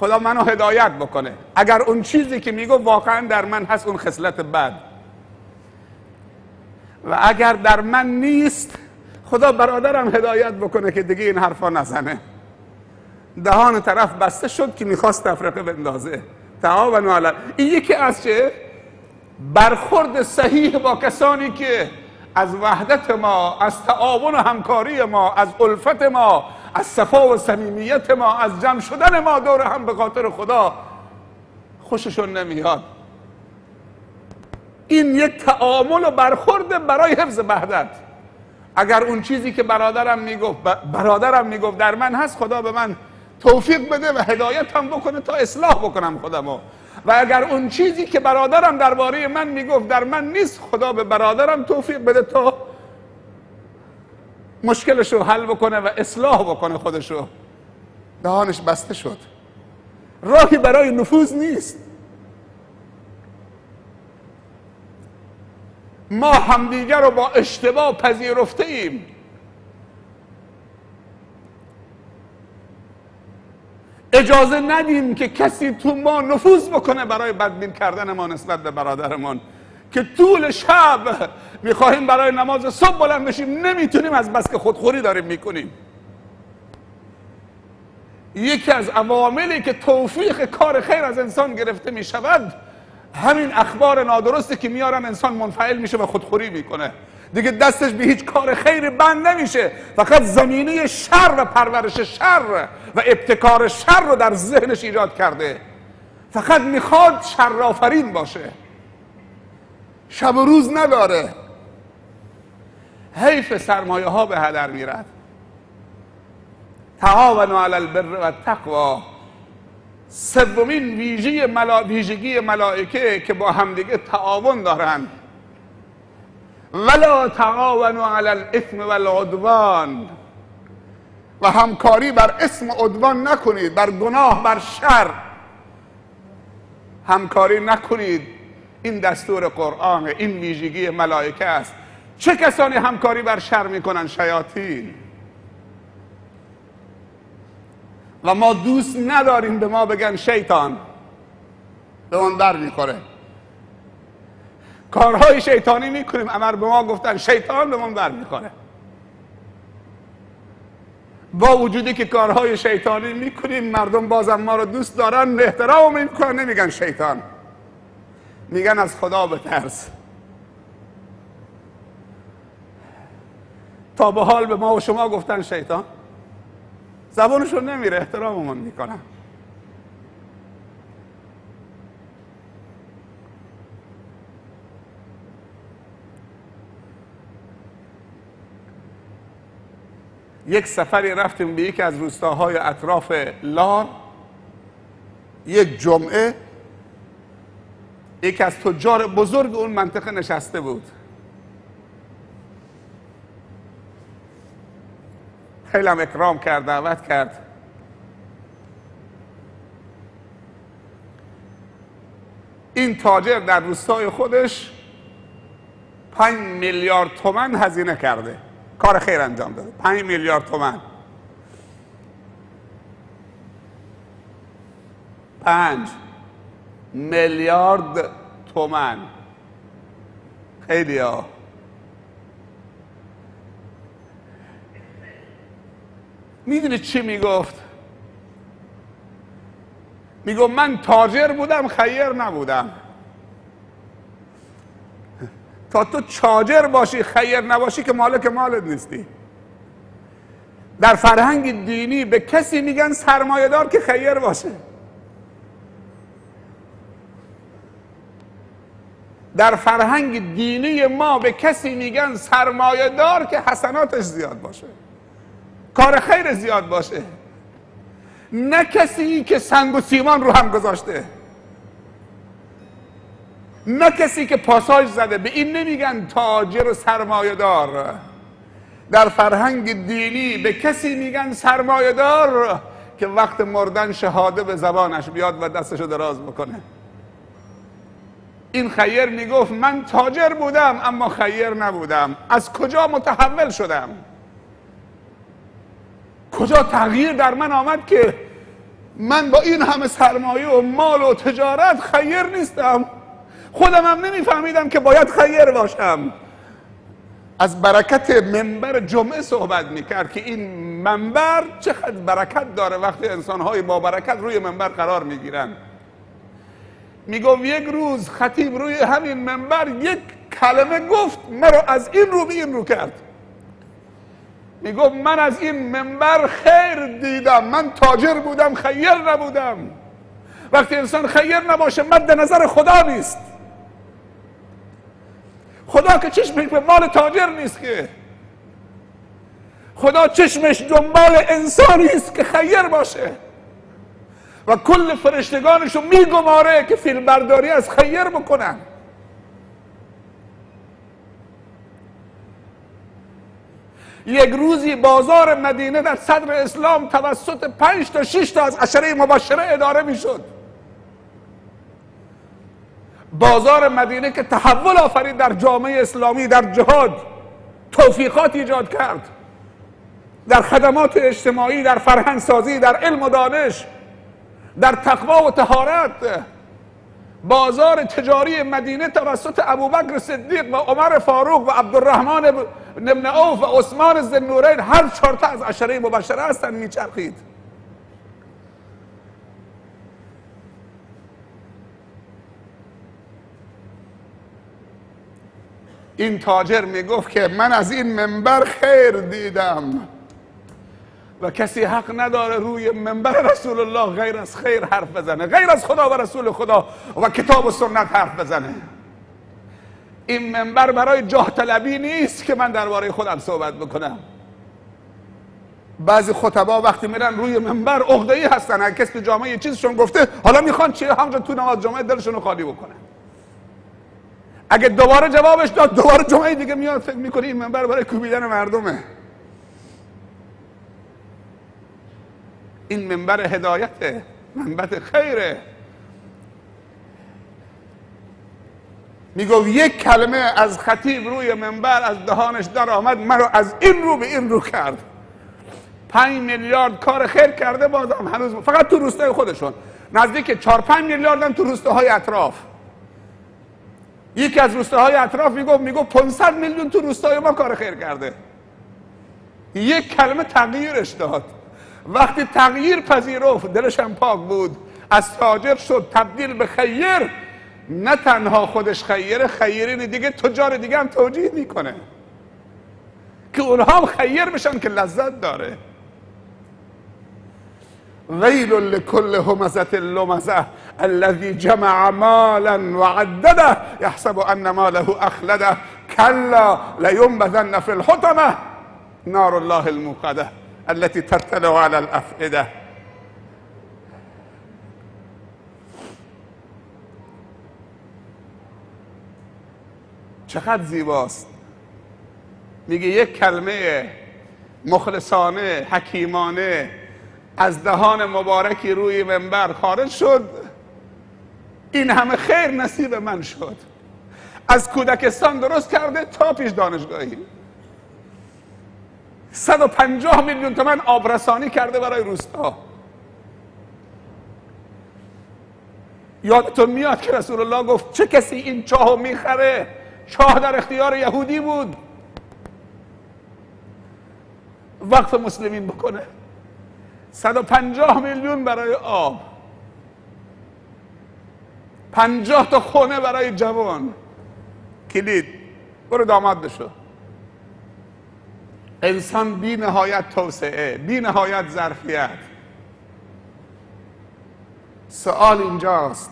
خدا منو هدایت بکنه. اگر اون چیزی که میگفت واقعا در من هست، اون خصلت بد، و اگر در من نیست، خدا برادرم هدایت بکنه که دیگه این حرفا نزنه. دهان طرف بسته شد که میخواست تفرقه بندازه. تعاونوا علی، این یکی از چه؟ برخورد صحیح با کسانی که از وحدت ما، از تعاون و همکاری ما، از الفت ما، از صفا و صمیمیت ما، از جمع شدن ما دور هم به خاطر خدا خوششون نمیاد. این یک تعامل و برخورد برای حفظ وحدت. اگر اون چیزی که برادرم میگفت در من هست، خدا به من توفیق بده و هدایت هم بکنه تا اصلاح بکنم خودمو. و اگر اون چیزی که برادرم درباره من میگفت در من نیست، خدا به برادرم توفیق بده تا مشکلشو حل بکنه و اصلاح بکنه خودشو. دهانش بسته شد، راهی برای نفوذ نیست. ما همدیگر رو با اشتباه پذیرفته ایم. اجازه ندیم که کسی تو ما نفوذ بکنه برای بدبین کردن ما نسبت به برادرمان، که طول شب میخواهیم برای نماز صبح بلند بشیم، نمیتونیم از بس که خودخوری داریم میکنیم. یکی از عواملی که توفیق کار خیر از انسان گرفته میشود، همین اخبار نادرستی که میارن، انسان منفعل میشه و خودخوری میکنه، دیگه دستش به هیچ کار خیر بند نمیشه، فقط زمینه شر و پرورش شر و ابتکار شر رو در ذهنش ایجاد کرده، فقط میخواد شرآفرین باشه، شب و روز نداره. حیف سرمایه ها به هدر میرد. تعاونوا علی البر و التقوا. سومین ویژگی ملائکه که با همدیگه تعاون دارن، ولا تعاونوا علی الاثم والعدوان، و همکاری بر اسم و عدوان نکنید، بر گناه، بر شر همکاری نکنید. این دستور قرآن، این ویژگی ملائکه است. چه کسانی همکاری بر شر میکنن؟ شیاطین. و ما دوست نداریم به ما بگن شیطان، به من بر میخوره. کارهای شیطانی میکنیم، اما به ما گفتن شیطان، به من بر میخوره. با وجودی که کارهای شیطانی میکنیم، مردم بازم ما رو دوست دارن، احترام میکنن، نمیگن شیطان، میگن از خدا بترس. تا به حال به ما و شما گفتن شیطان؟ زبانشون نمیره، احتراممون میکنن. یک سفری رفتیم به یکی از روستاهای اطراف لار. یک جمعه یکی از تجار بزرگ اون منطقه نشسته بود. خیلی هم اکرام کرد، دعوت کرد. این تاجر در روستای خودش 5 میلیارد تومان هزینه کرده، کار خیر انجام داده. 5 میلیارد تومان. 5 میلیارد تومان. خیلی ها. میدونی چی میگفت؟ میگفت من تاجر بودم، خیر نبودم. تا تو تاجر باشی خیر نباشی که مالک مالت نیستی. در فرهنگ دینی به کسی میگن سرمایه‌دار که خیر باشه. در فرهنگ دینی ما به کسی میگن سرمایه‌دار که حسناتش زیاد باشه، کار خیر زیاد باشه، نه کسی که سنگ و سیمان رو هم گذاشته، نه کسی که پاساژ زده. به این نمیگن تاجر و سرمایه‌دار. در فرهنگ دینی به کسی میگن سرمایه‌دار که وقت مردن شهاده به زبانش بیاد و دستشو دراز بکنه. این خیر میگفت من تاجر بودم اما خیر نبودم. از کجا متحول شدم؟ کجا تغییر در من آمد که من با این همه سرمایه و مال و تجارت خیر نیستم؟ خودم هم نمیفهمیدم که باید خیر باشم. از برکت منبر جمعه صحبت میکرد که این منبر چقدر برکت داره وقتی انسانهای با برکت روی منبر قرار میگیرن. میگم یک روز خطیب روی همین منبر یک کلمه گفت، مرا از این رو به این رو کرد. میگم من از این منبر خیر دیدم، من تاجر بودم خیر نبودم. وقتی انسان خیر نباشه مد نظر خدا نیست. خدا که چشمش به مال تاجر نیست، که خدا چشمش دنبال انسانی است که خیر باشه و کل فرشتگانشو میگماره که فیلم برداری از خیر بکنن. یک روزی بازار مدینه در صدر اسلام توسط 5 تا 6 تا از عشره مبشره اداره میشد. بازار مدینه که تحول آفرید در جامعه اسلامی، در جهاد توفیقات ایجاد کرد، در خدمات اجتماعی، در فرهنگ سازی، در علم و دانش، در تقوا و طهارت. بازار تجاری مدینه توسط ابوبکر صدیق و عمر فاروق و عبدالرحمن بن عوف و عثمان ذوالنورین، هر 4 تا از عشره مبشره هستند، میچرخید. این تاجر میگفت که من از این منبر خیر دیدم و کسی حق نداره روی منبر رسول الله غیر از خیر حرف بزنه، غیر از خدا و رسول خدا و کتاب و سنت حرف بزنه. این منبر برای جاه طلبی نیست که من درباره خودم صحبت بکنم. بعضی خطبا وقتی میرن روی منبر عقده‌ای هستن، هر کس تو جامعه یه چیزشون گفته، حالا میخوان چیه همونجا تو نماز جمعه دلشون رو خالی بکنن. اگه دوباره جوابش داد، دوباره جمعه دیگه میاد فکر میکنه این منبر برای کوبیدن مردمه. این منبر هدایته، منبت خیره. میگو یک کلمه از خطیب روی منبر از دهانش در آمد، منو از این رو به این رو کرد. 5 میلیارد کار خیر کرده بازم هنوز، فقط تو روستای خودشون نزدیک 4-5 میلیاردن تو روستاهای اطراف. یکی از روستاهای اطراف میگو 500 میلیون تو روستای ما کار خیر کرده. یک کلمه تغییرش داد. وقتی تغییر پذیرفت، دلش هم پاک بود، از تاجر شد تبدیل به خیر. نه تنها خودش خیره، خیرین دیگه تجار دیگه هم توجیه میکنه که اونها هم خیر بشن که لذت داره. ویل لکل همزة لمزة الذی جمع مالا وعدده یحسب ان ماله اخلده کلا لینبذن فی الحطمة نار الله الموقده التي تطلع على الافئده. چقدر زیباست. میگه یک کلمه مخلصانه حکیمانه از دهان مبارکی روی منبر خارج شد، این همه خیر نصیب من شد. از کودکستان درست کرده تا پیش دانشگاهی. 150 میلیون تومان آبرسانی کرده برای روستا. یادتون میاد که رسول الله گفت چه کسی این چاهو میخره؟ چاه در اختیار یهودی بود، وقف مسلمین بکنه. 150 میلیون برای آب، 50 تا خونه برای جوان، کلید برو داماد بشو. انسان بی نهایت توسعه، بی نهایت ظرفیت. سوال اینجاست،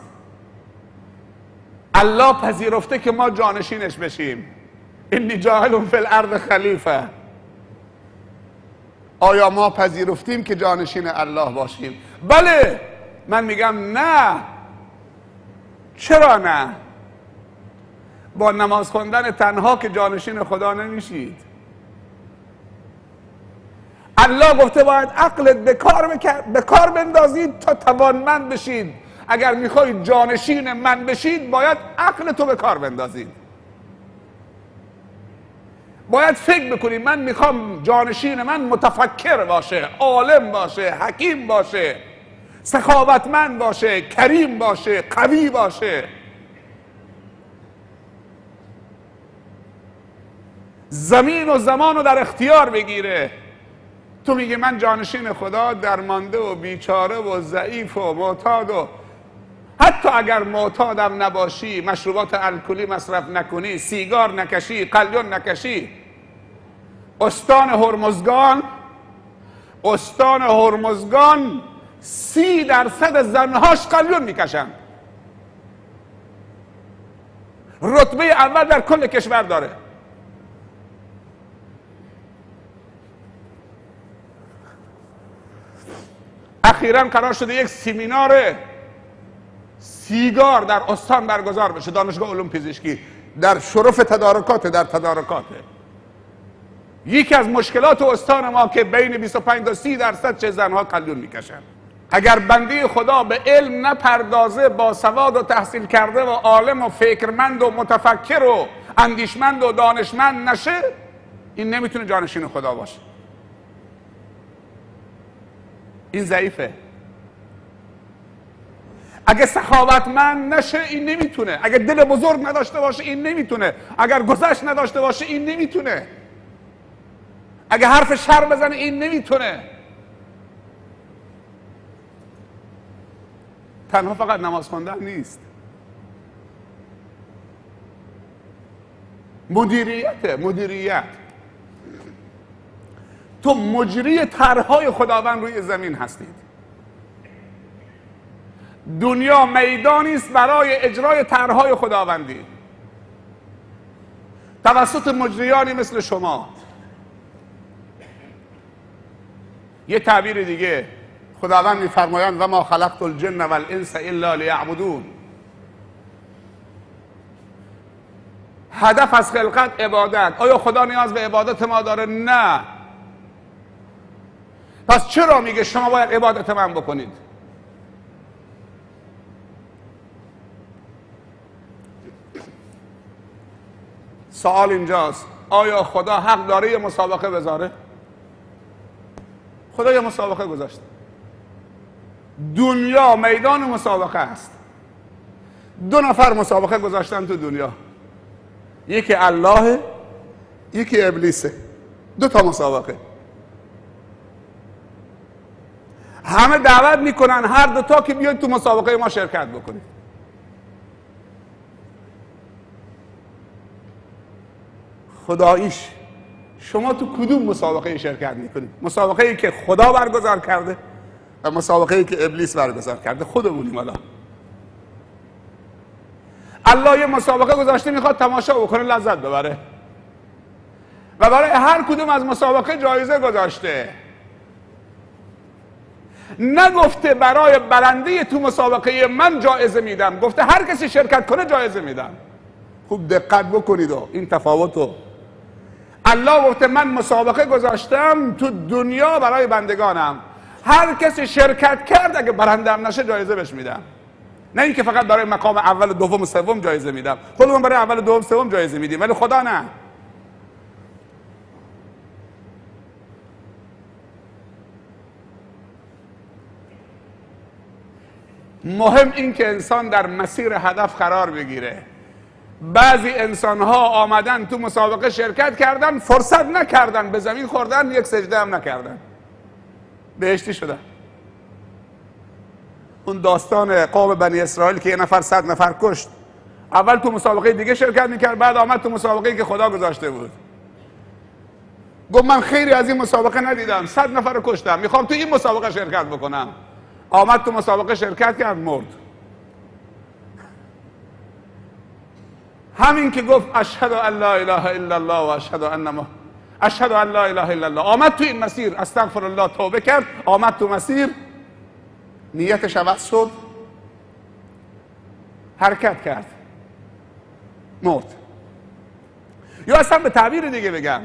الله پذیرفته که ما جانشینش بشیم. انی جاعل فی الارض خلیفه. آیا ما پذیرفتیم که جانشین الله باشیم؟ بله. من میگم نه. چرا نه؟ با نماز خوندن تنها که جانشین خدا نمیشید. الله گفته باید عقلت به کار بندازید تا توانمند بشید. اگر میخواید جانشین من بشید باید عقل تو به کار بندازید. باید فکر بکنید من میخوام جانشین من متفکر باشه، عالم باشه، حکیم باشه، سخاوتمند باشه، کریم باشه، قوی باشه. زمین و زمان رو در اختیار بگیره. تو میگه من جانشین خدا، درمانده و بیچاره و ضعیف و معتاد، و حتی اگر معتادم نباشی، مشروبات الکلی مصرف نکنی، سیگار نکشی، قلیون نکشی، استان هرمزگان 30% زنهاش قلیون میکشن. رتبه اول در کل کشور داره. اخیراً قرار شده یک سیمینار سیگار در استان برگزار بشه، دانشگاه علوم پزشکی، در شرف تدارکات. یکی از مشکلات استان ما که بین 25 تا 30% چه زنها قلیون میکشن. اگر بنده خدا به علم نپردازه، با سواد و تحصیل کرده و عالم و فکرمند و متفکر و اندیشمند و دانشمند نشه، این نمیتونه جانشین خدا باشه. این ضعیفه. اگه سخاوتمند نشه این نمیتونه. اگه دل بزرگ نداشته باشه این نمیتونه. اگر گذشت نداشته باشه این نمیتونه. اگه حرف شر بزنه این نمیتونه. تنها فقط نماز خواندن نیست، مدیریت. تو مجری طرحهای خداوند روی زمین هستید. دنیا میدانی است برای اجرای طرحهای خداوندی توسط مجریانی مثل شما. یه تعبیر دیگه خداوند میفرمایند و ما خلقت الجن والانس الا لیعبدون. هدف از خلقت عبادت. آیا خدا نیاز به عبادت ما داره؟ نه. پس چرا میگه شما باید عبادت من بکنید؟ سوال اینجاست، آیا خدا حق داره یه مسابقه بذاره؟ خدا یه مسابقه گذاشته. دنیا میدان مسابقه است. 2 نفر مسابقه گذاشتن تو دنیا، یکی الله، یکی ابلیسه. 2 تا مسابقه. همه دعوت میکنن هر 2 تا که بیاید تو مسابقه ما شرکت بکنید. خداییش شما تو کدوم مسابقه شرکت میکنید؟ مسابقه ای که خدا برگزار کرده و مسابقه ای که ابلیس برگزار کرده. خودمونیم. الله یه مسابقه گذاشته میخواد تماشا بکنه، لذت ببره، و برای هر کدوم از مسابقه جایزه گذاشته. نگفته برای برنده تو مسابقه من جایزه میدم، گفته هر کسی شرکت کنه جایزه میدم. خوب دقت بکنید این تفاوتو. الله گفته من مسابقه گذاشتم تو دنیا برای بندگانم، هر کسی شرکت کرد اگه برندم نشه جایزه بهش میدم. نه اینکه فقط برای مقام اول و دوم و سوم جایزه میدم. خودمون برای اول و دوم و سوم جایزه میدیم، ولی خدا نه. مهم این که انسان در مسیر هدف قرار بگیره. بعضی انسان ها آمدن تو مسابقه شرکت کردن، فرصت نکردن، به زمین خوردن، یک سجده هم نکردن، بهشتی شدن. اون داستان قوم بنی اسرائیل که 1 نفر 100 نفر کشت، اول تو مسابقه دیگه شرکت میکرد، بعد آمد تو مسابقه که خدا گذاشته بود. گفت من خیری از این مسابقه ندیدم، 100 نفر رو کشتم، میخوام تو این مسابقه شرکت بکنم. آمد تو مسابقه شرکت کرد، مرد. همین که گفت اشهد ان لا اله الا الله و اشهد ان لا اله الا الله، آمد تو این مسیر، استغفر الله، توبه کرد، آمد تو مسیر، نیتش عوض شد، حرکت کرد، مرد. یا اصلا به تعبیر دیگه بگم،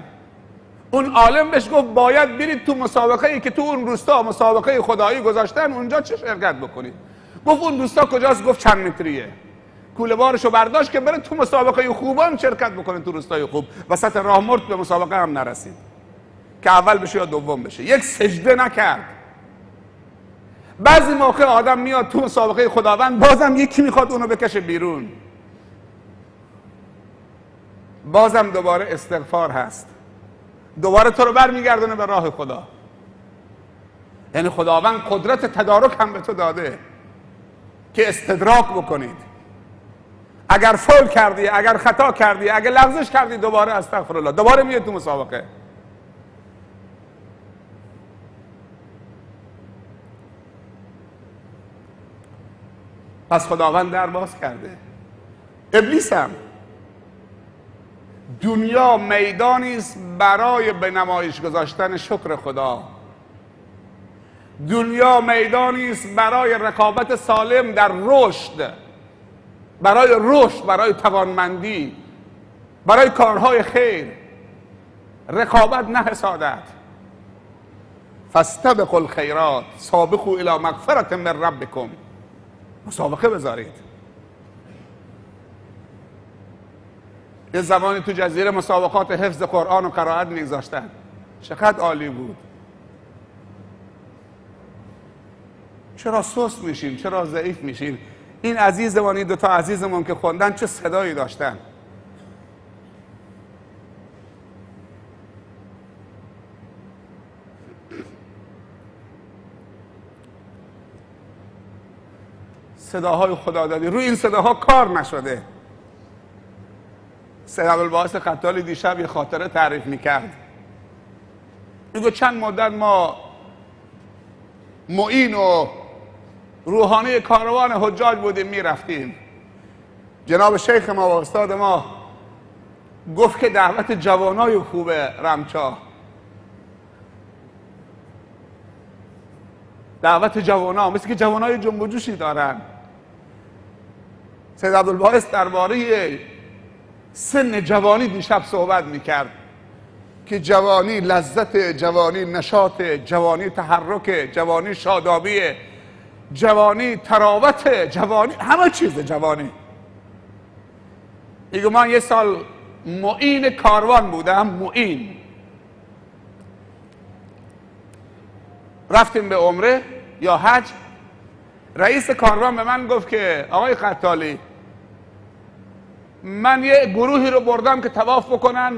اون عالم بهش گفت باید برید تو مسابقه ای که تو اون روستا مسابقه خدایی گذاشتن، اونجا چه شرکت بکنید. گفت اون روستا کجاست؟ گفت چند متریه. کوله بارشو برداشت که بره تو مسابقه خوبان شرکت بکنه، تو روستای خوب. وسط راه مرد، به مسابقه هم نرسید که اول بشه یا دوم بشه. یک سجده نکرد. بعضی موقع آدم میاد تو مسابقه خداوند، بازم یکی میخواد اونو بکشه بیرون، بازم دوباره استغفار هست، دوباره تو رو برمیگردونه به راه خدا. یعنی خداوند قدرت تدارک هم به تو داده که استدراک بکنید. اگر فول کردی، اگر خطا کردی، اگر لغزش کردی، دوباره استغفر الله، دوباره میاد تو مسابقه. پس خداوند در باز کرده. ابلیس هم دنیا میدانی است برای به نمایش گذاشتن شکر خدا. دنیا میدانی است برای رقابت سالم در رشد، برای رشد، برای توانمندی، برای کارهای خیر. رقابت نه حسادت. فاستبقوا الخیرات سابقوا الی مغفرة من ربکم. مسابقه بذارید. یه زمانی تو جزیره مسابقات حفظ قرآن و قرائت میگذاشتن، چقدر عالی بود. چرا سست میشین؟ چرا ضعیف میشین؟ این عزیزمان، این 2 تا عزیزمون که خوندن چه صدایی داشتن. صداهای خدا دادی. روی این صداها کار نشده. سید ابوالباعث خطالی دیشب یه خاطره تعریف میکرد. میگه چند مدت ما معین و روحانی کاروان حجاج بودیم، میرفتیم. جناب شیخ ما و استاد ما گفت که دعوت جوانای خوبه رمچا، دعوت جوانا، مثل که جوانای جنب و جوشی دارن. سید عبدالباعث درباره سن جوانی دیشب صحبت میکرد که جوانی لذت، جوانی نشاط، جوانی تحرک، جوانی شادابی، جوانی تراوت، جوانی همه چیز جوانی. میگه من یه سال معین کاروان بودم، معین. رفتیم به عمره یا حج. رئیس کاروان به من گفت که آقای قتالی، من یه گروهی رو بردم که طواف بکنن،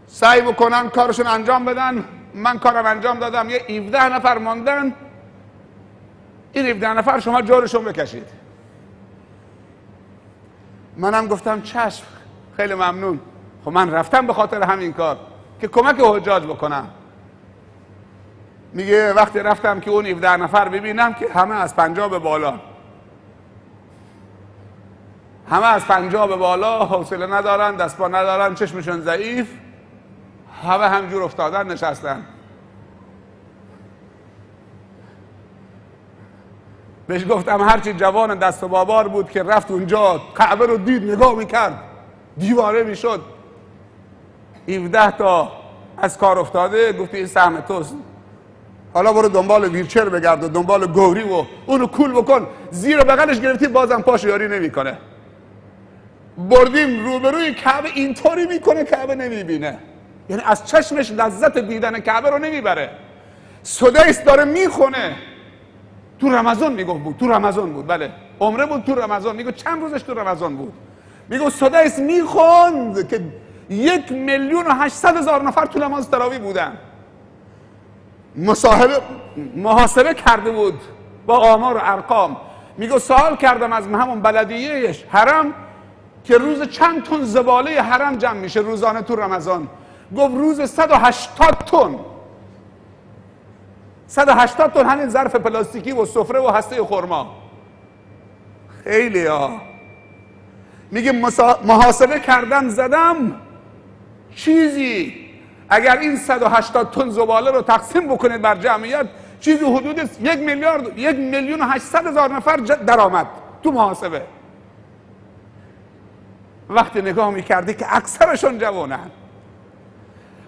سعی بکنن کارشون انجام بدن. من کارم انجام دادم، یه 17 نفر ماندن. این 17 نفر شما جورشون بکشید. منم گفتم چشم، خیلی ممنون. خب من رفتم به خاطر همین کار که کمک حجاج بکنم. میگه وقتی رفتم که اون 17 نفر ببینم که همه از پنجاه به بالا، همه از پنجاه به بالا، حوصله ندارن، دست پا ندارن، چشمشون ضعیف، همه همجور افتادن نشستن. بهش گفتم هرچی جوان دست و بابار بود که رفت اونجا کعبه رو دید، نگاه میکرد، دیواره میشد. 17 تا از کار افتاده. گفتی این سهم توست، حالا برو دنبال ویلچر بگرد و دنبال گوری و اونو کول بکن. زیر بغلش گرفتی بازم پاش یاری نمیکنه. بردیم روبروی کعبه، اینطوری میکنه کعبه نمیبینه، یعنی از چشمش لذت دیدن کعبه رو نمیبره. سدیس داره میخونه. تو رمضان میگفت بود، تو رمضان بود، بله عمره بود تو رمضان. میگه چند روزش تو رمضان بود. میگه سدیس میخوند که 1,800,000 نفر تو نماز تراویح بودن. محاسبه کرده بود با آمار و ارقام. میگه سوال کردم از همون بلدیهش حرم که روز چند تن زباله حرم جمع میشه روزانه تو رمضان. گفت روز 180 تن. 180 تن همین ظرف پلاستیکی و سفره و هسته خرما. خیلی ها. میگه محاسبه کردم زدم چیزی اگر این 180 تن زباله رو تقسیم بکنید بر جمعیت، چیزی حدود 1,800,000 نفر درآمد تو محاسبه. وقتی نگاه میکردی که اکثرشون جوانن،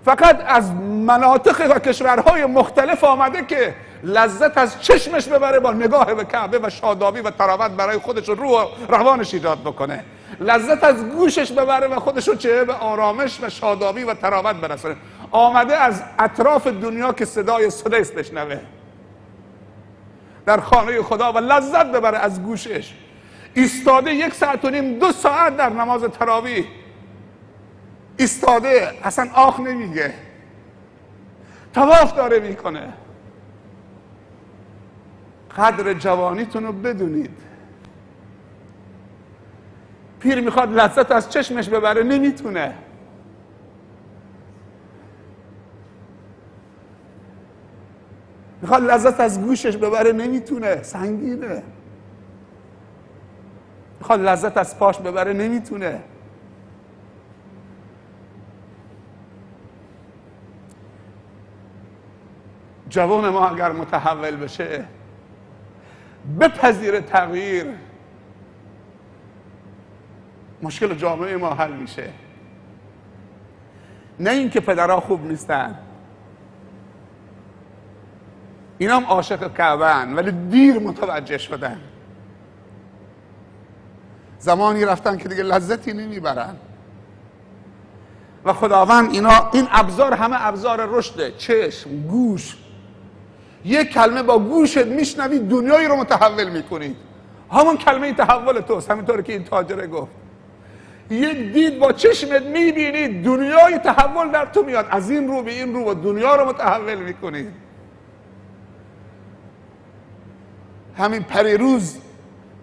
فقط از مناطق و کشورهای مختلف آمده که لذت از چشمش ببره با نگاه به کعبه و شادابی و تراوت برای خودش و روح و روانش ایجاد بکنه. لذت از گوشش ببره و خودش رو چه به آرامش و شادابی و تراوت برسونه. آمده از اطراف دنیا که صدای سدیس بشنوه در خانه خدا و لذت ببره از گوشش. ایستاده 1 ساعت و نیم 2 ساعت در نماز تراویح ایستاده، اصلا آخ نمیگه، طواف داره میکنه. قدر جوانیتون رو بدونید. پیر میخواد لذت از چشمش ببره نمیتونه. میخواد لذت از گوشش ببره نمیتونه، سنگینه. میخواد لذت از پاش ببره نمیتونه. جوان ما اگر متحول بشه، بپذیر تغییر، مشکل جامعه ما حل میشه. نه اینکه پدرها خوب نیستن، اینا هم عاشق کعبه‌ان ولی دیر متوجه شدن. زمانی رفتن که دیگه لذتی نمیبرن و خداوند این ابزار همه ابزار رشده. چشم، گوش. یک کلمه با گوشت میشنوی دنیایی رو متحول میکنی. همون کلمه تحول توست، همینطور که این تاجره گفت. یک دید با چشمت میبینی دنیای تحول در تو میاد، از این رو به این رو و دنیا رو متحول میکنی. همین پریروز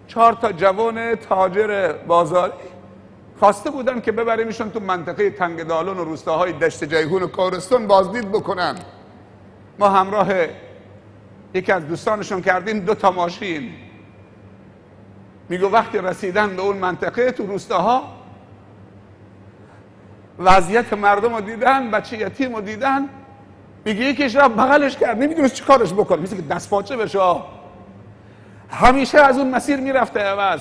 4 تا جوان تاجر بازاری خواسته بودن که ببریمشون تو منطقه تنگدالون و روستاهای دشت جیهون و کارستان بازدید بکنن. ما همراه یکی از دوستانشون کردیم 2 تا ماشین. میگو وقتی رسیدن به اون منطقه تو روستاها، وضعیت مردم رو دیدن، بچه یتیم رو دیدن. میگه یکیش رفت بغلش کرد، نمیدونست چی کارش بکنه، مثل که دست پاچه بشه. همیشه از اون مسیر میرفته عوض.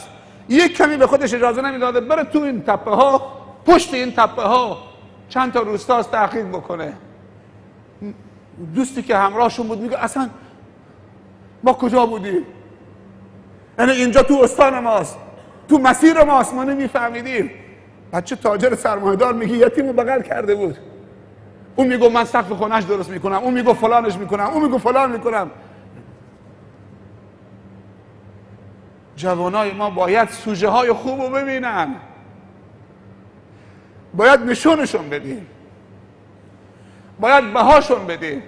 یک کمی به خودش اجازه نمیداده بره تو این تپه ها، پشت این تپه ها چند تا روستاست تحقیق بکنه. دوستی که همراهشون بود میگه اصلا ما کجا بودیم؟ یعنی اینجا تو استان ماست، تو مسیر ماست، ما نمیفهمیدیم. بچه تاجر سرمایه‌دار میگه یتیمو بغل کرده بود، اون میگه من سقف خونه‌اش درست میکنم، اون میگه فلانش میکنم، اون میگه فلان میکنم. جوانای ما باید سوژه های خوب رو ببینن، باید نشونشون بدیم، باید بهاشون بدیم.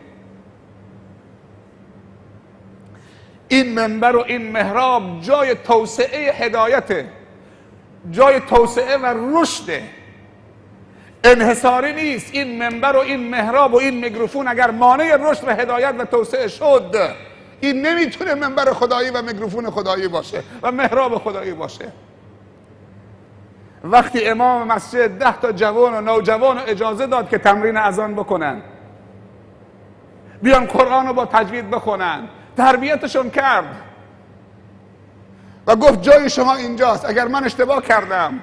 این منبر و این محراب جای توسعه هدایته، جای توسعه و رشده، انحصاری نیست. این منبر و این محراب و این میکروفون اگر مانع رشد و هدایت و توسعه شد، این نمیتونه منبر خدایی و میکروفون خدایی باشه و محراب خدایی باشه. وقتی امام مسجد 10 تا جوان و نوجوان اجازه داد که تمرین اذان بکنن، بیان قرآن رو با تجوید بخونن، تربیتشون کرد و گفت جای شما اینجاست، اگر من اشتباه کردم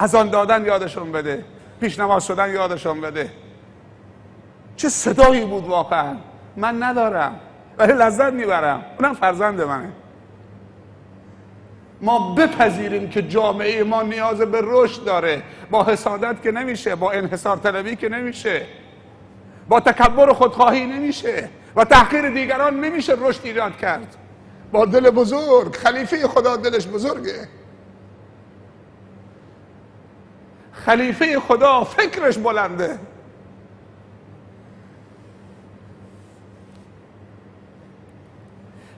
اذان دادن یادشون بده، پیش نماز شدن یادشون بده. چه صدایی بود واقعا. من ندارم ولی لذت میبرم، اونم فرزند منه. ما بپذیریم که جامعه ما نیاز به رشد داره. با حسادت که نمیشه، با انحصار طلبی که نمیشه، با تکبر و خودخواهی نمیشه، با تحقیر دیگران نمیشه رشد ایجاد کرد. با دل بزرگ، خلیفه خدا دلش بزرگه، خلیفه خدا فکرش بلنده،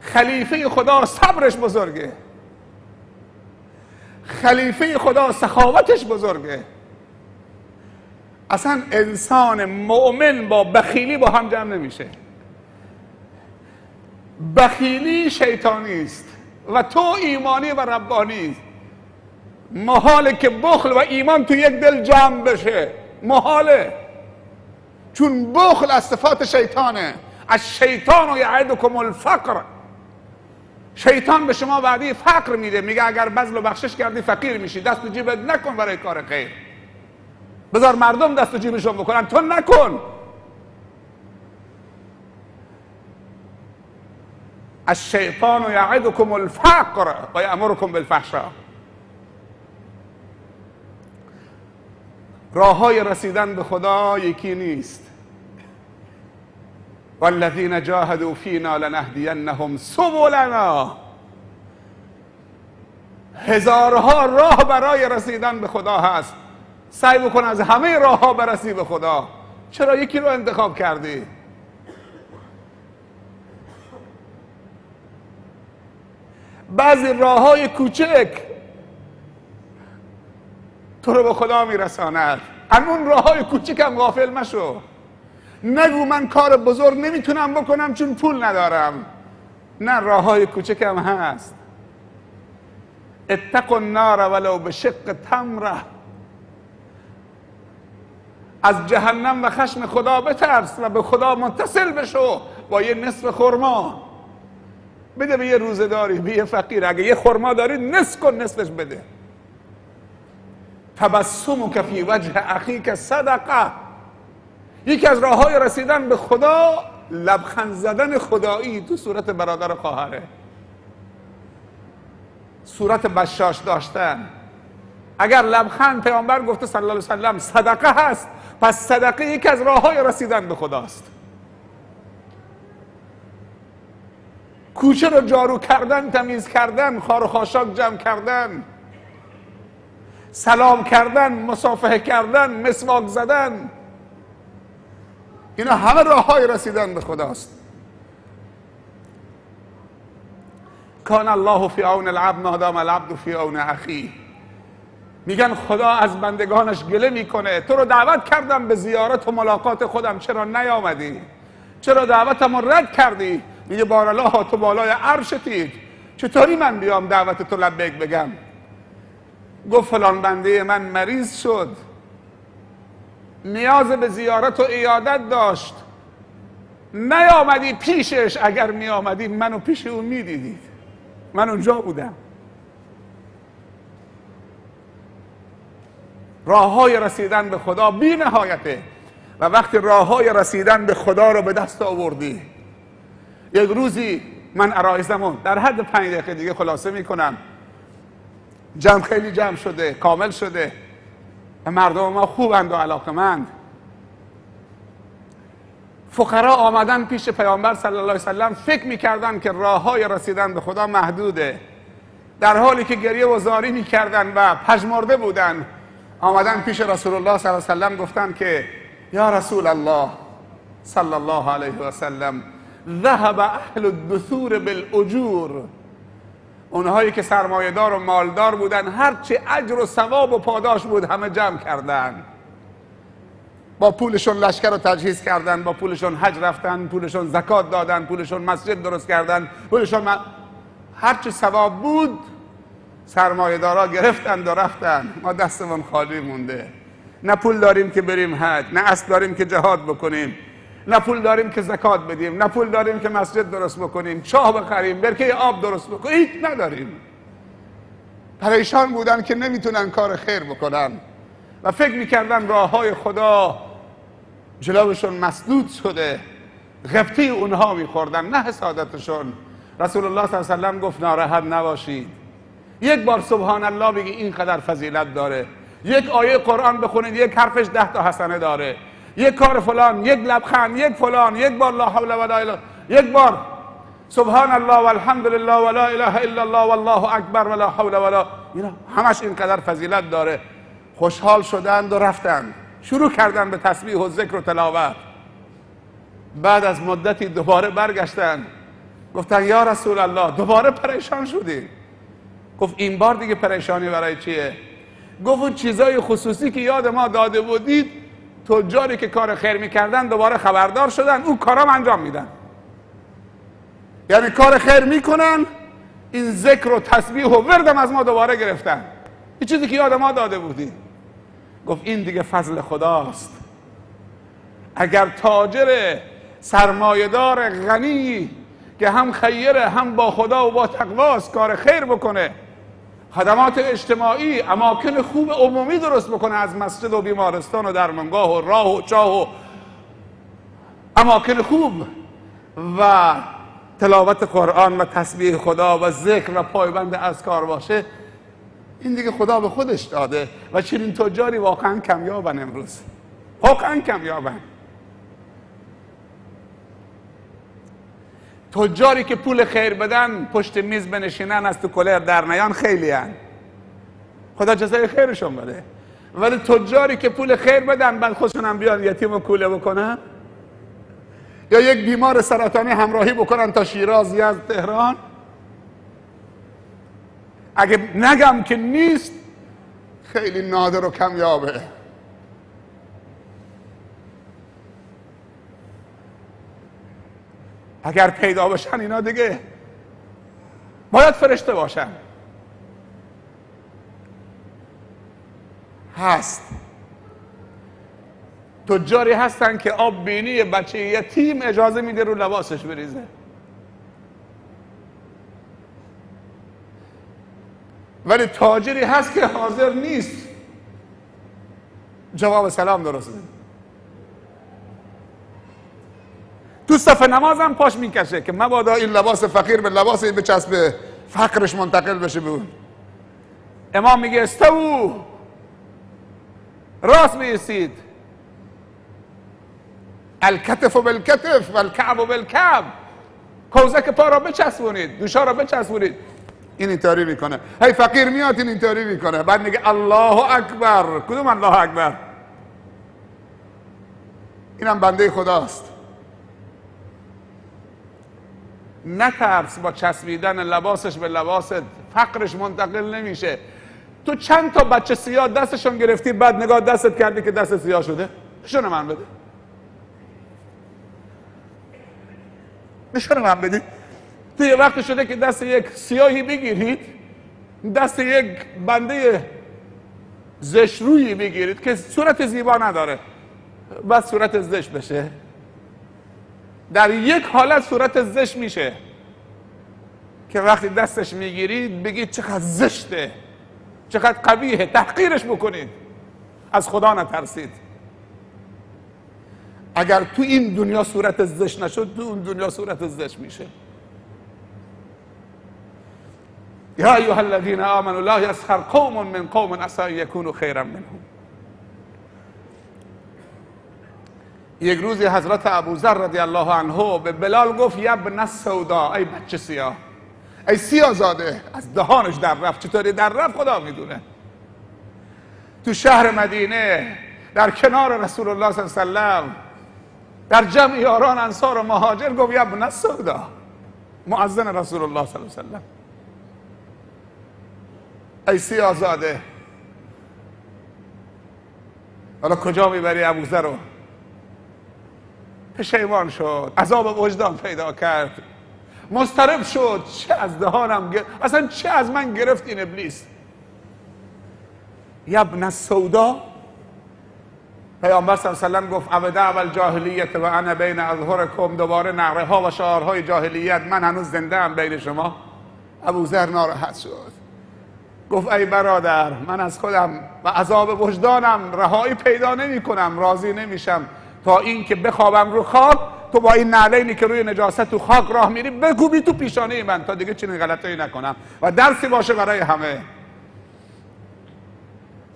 خلیفه خدا صبرش بزرگه، خلیفه خدا سخاوتش بزرگه. اصلا انسان مؤمن با بخیلی با هم جمع نمیشه. بخیلی شیطانی است و تو ایمانی و ربانی. محاله که بخل و ایمان تو یک دل جمع بشه، محاله، چون بخل از صفات شیطانه. از شیطان یعدکم الفقر، شیطان به شما وعده فقر میده، میگه اگر بذل و بخشش کردی فقیر میشی، دست تو جیبت نکن برای کار خیر، بذار مردم دست تو جیبشون بکنن، تو نکن. الشیطان یعدکم الفقر و یأمرکم بالفحشاء. راه های رسیدن به خدا یکی نیست. والذین جاهدوا فینا لنهدینهم سبلنا. هزارها راه برای رسیدن به خدا هست. سعی بکن از همه راه ها برسی به خدا. چرا یکی رو انتخاب کردی؟ بعضی راه های کوچک تو رو به خدا میرساند. از اون راه های کوچک هم غافل مشو. نگو من کار بزرگ نمیتونم بکنم چون پول ندارم. نه، راه های کوچک هم هست. اتقوا النار ولو بشق تمره. از جهنم و خشم خدا بترس و به خدا متصل بشو با یه نصف خرما. بده به یه روزه‌داری، به یه فقیر. اگه یه خرما داری نصف کن، نصفش بده. تبسمک فی وجه اخیک صدقه. یکی از راه های رسیدن به خدا لبخند زدن خدایی تو صورت برادر و خواهره، صورت بشاش داشتن. اگر لبخند پیامبر گفته صلی الله علیه وسلم صدقه هست، پس صدقه یکی از راه های رسیدن به خداست. کوچه رو جارو کردن، تمیز کردن، خار و خاشاک جمع کردن، سلام کردن، مصافحه کردن، مسواک زدن، اینا همه راه های رسیدن به خداست. کان الله فی عون العبد ما دام العبد فی عون اخیه. میگن خدا از بندگانش گله میکنه. تو رو دعوت کردم به زیارت و ملاقات خودم، چرا نیامدی؟ چرا دعوتم رو رد کردی؟ میگه بارالله تو بالای عرشتید، چطوری من بیام دعوت تو لبیک بگم؟ گفت فلان بنده من مریض شد، نیاز به زیارت و عیادت داشت، نیامدی پیشش. اگر میامدی منو پیش اون میدیدید، من اونجا بودم. راههای رسیدن به خدا بی نهایته و وقتی راههای رسیدن به خدا رو به دست آوردی، یک روزی من عرایزمون در حد 5 دقیقه دیگه خلاصه میکنم، جمع خیلی جمع شده، کامل شده و مردم ما خوبند و علاقمند. فقرا آمدن پیش پیامبر صلی الله علیه وسلم، فکر میکردن که راههای رسیدن به خدا محدوده، در حالی که گریه و زاری میکردن و پژمرده بودن. آمدن پیش رسول الله صلی الله علیه وسلم گفتن که یا رسول الله صلی الله علیه وسلم، ذهب اهل الدثور بالاجور، اونهایی که سرمایه‌دار و مالدار بودن هرچی اجر و ثواب و پاداش بود همه جمع کردن، با پولشون لشکر رو تجهیز کردن، با پولشون حج رفتن، پولشون زکات دادن، پولشون مسجد درست کردن، پولشون هرچی ثواب بود سرمایه‌دارا گرفتند و رفتن. ما دستمون خالی مونده، نه پول داریم که بریم حج، نه اسب داریم که جهاد بکنیم، نه پول داریم که زکات بدیم، نه پول داریم که مسجد درست بکنیم، چاه بخریم، برکه آب درست بکنیم، هیچ نداریم. پریشان بودن که نمیتونن کار خیر بکنن و فکر میکردن راههای خدا جلوشون مسدود شده، غبطه اونها میخوردن نه حسادتشون. رسول الله صلی الله علیه وسلم گفت ناراحت نباشید، یک بار سبحان الله بگی اینقدر فضیلت داره، یک آیه قرآن بخونید یک حرفش 10 تا حسنه داره، یک کار فلان، یک لبخند، یک فلان، یک بار لا حول ولا اله، یک بار سبحان الله والحمد لله ولا اله الا الله والله اکبر ولا حول ولا، اینا همش اینقدر فضیلت داره. خوشحال شدند و رفتند شروع کردن به تسبیح و ذکر و تلاوت. بعد از مدتی دوباره برگشتن گفتن یا رسول الله دوباره پریشان شدیم. گفت این بار دیگه پریشانی برای چیه؟ گفت اون چیزای خصوصی که یاد ما داده بودید، تجاری که کار خیر میکردن دوباره خبردار شدن، اون کارام انجام میدن. یعنی کار خیر میکنن، این ذکر و تسبیح و وردم از ما دوباره گرفتن، این چیزی که یاد ما داده بودی. گفت این دیگه فضل خداست. اگر تاجر سرمایه‌دار غنی که هم خیره هم با خدا و با تقواست کار خیر بکنه، خدمات اجتماعی، اماکن خوب عمومی درست بکنه، از مسجد و بیمارستان و درمانگاه و راه و چاه و اماکن خوب و تلاوت قرآن و تسبیح خدا و ذکر و پایبند اذکار باشه، این دیگه خدا به خودش داده. و چنین تجاری واقعا کمیابن امروز، واقعا کمیابن. تجاری که پول خیر بدن پشت میز بنشینن از تو کلر در نیان خیلی هن، خدا جزای خیرشون بده. ولی تجاری که پول خیر بدن بعد خودشون هم بیان یتیم و کوله بکنن، یا یک بیمار سرطانی همراهی بکنن تا شیراز یا از تهران، اگه نگم که نیست خیلی نادر و کمیابه. اگر پیدا بشن اینا دیگه باید فرشته باشن. هست تجاری هستن که آب بینی بچه یتیم اجازه میده رو لباسش بریزه. ولی تاجری هست که حاضر نیست جواب سلام درست بده. تو صف نمازم پاش میکشه که مبادا این لباس فقیر به لباس این بچسبه، فقرش منتقل بشه به اون. امام میگه استو، راست بیستید، الکتف بالکتف و الکعب بالکعب، کوزک پا را بچسبونید، دوشا را بچسبونید. این اینطوری میکنه، هی فقیر میاد این اینطوری میکنه، بعد میگه الله اکبر. کدوم الله اکبر؟ اینم بنده خداست. نترس با چسبیدن لباسش به لباست فقرش منتقل نمیشه. تو چند تا بچه سیاه دستشون گرفتی بعد نگاه دستت کردی که دست سیاه شده؟ نشون من بده، نشون من بدید. تو یه وقت شده که دست یک سیاهی بگیرید، دست یک بنده زشت رویی بگیرید که صورت زیبا نداره، بعد صورت زشت بشه. در یک حالت صورت زشت میشه که وقتی دستش میگیرید بگید چقدر زشته، چقدر قبیحه، تحقیرش بکنید. از خدا نترسید. اگر تو این دنیا صورت زشت نشد، تو اون دنیا صورت زشت میشه. یا ایها الذین آمنوا لا یسخر قوم من قوم عسى ان یکونوا خیرا منهم. یک روزی حضرت ابوذر رضی الله عنه به بلال گفت یا ابن السودا، ای بچه سیاه، ای سیاه زاده. از دهانش در رفت. چطوری در رفت خدا میدونه. تو شهر مدینه در کنار رسول الله صلی الله علیه و سلم در جمع یاران انصار و مهاجر گفت یا ابن السودا، مؤذن رسول الله صلی الله علیه و سلم، ای سیاه زاده. حالا کجا میبری ابوذر رو؟ پشیمان شد، عذاب وجدان پیدا کرد، مضطرب شد. چه از دهانم اصلا چه از من گرفت این ابلیس؟ یا ابن السودا. پیامبر صلی الله علیه و سلم گفت ابدا الجاهلیت و انا بین اظهرکم، دوباره نعره ها و شعارهای جاهلیت، من هنوز زنده ام بین شما. ابوذر ناراحت شد، گفت ای برادر، من از خودم و عذاب وجدانم رهایی پیدا نمی کنم، راضی نمیشم تا این که بخوابم رو خاک، تو با این نعلینی که روی نجاست تو خاک راه میری بکوبی تو پیشانه من تا دیگه چنین غلطی نکنم و درسی باشه برای همه.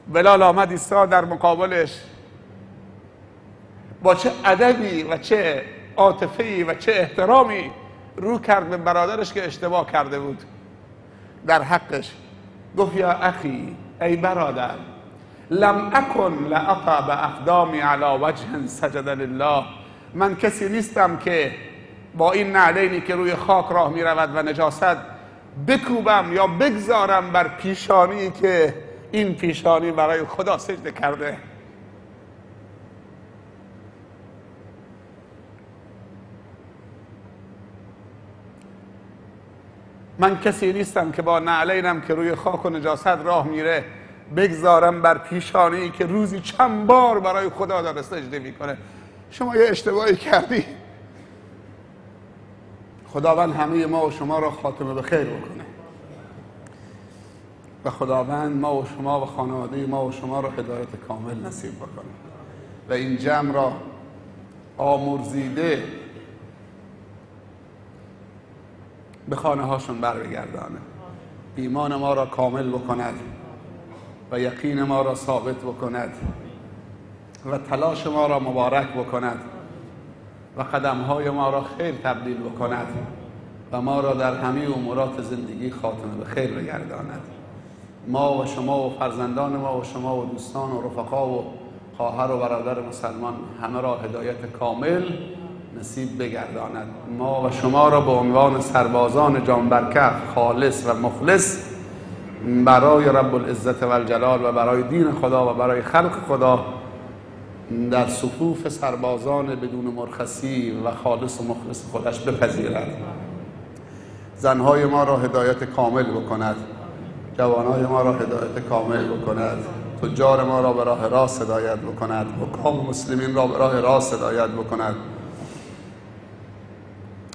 بلال آمد ایستاد در مقابلش، با چه ادبی و چه عاطفه‌ای و چه احترامی رو کرد به برادرش که اشتباه کرده بود در حقش. گفت یا اخی، ای برادر، لم اکن لاقع باقدامی علی وجه سجد لله، من کسی نیستم که با این نعلینی که روی خاک راه می رود و نجاست بکوبم یا بگذارم بر پیشانی که این پیشانی برای خدا سجده کرده. من کسی نیستم که با نعلینم که روی خاک و نجاست راه میره بگذارم بر پیشانی که روزی چند بار برای خدا داره سجده میکنه. شما یه اشتباهی کردی. خداوند همه ما و شما را خاتمه به خیر بکنه و خداوند ما و شما و خانواده ما و شما را هدایت کامل نصیب بکنه و این جمع را آمرزیده به خانه هاشون برگردانه، ایمان ما را کامل بکند و یقین ما را ثابت بکند و تلاش ما را مبارک بکند و قدمهای ما را خیر تبدیل بکند و ما را در همه امورات زندگی خاتمه به خیر بگرداند. ما و شما و فرزندان ما و شما و دوستان و رفقا و خواهر و برادر مسلمان همه را هدایت کامل نصیب بگرداند. ما و شما را به عنوان سربازان جانبرکف خالص و مخلص برای رب العزت و الجلال و برای دین خدا و برای خلق خدا در صفوف سربازان بدون مرخصی و خالص و مخلص خودش بپذیرد. زنهای ما را هدایت کامل بکند، جوانهای ما را هدایت کامل بکند، تجار ما را به راه راست هدایت بکند، حکام مسلمین را به راه راست هدایت بکند،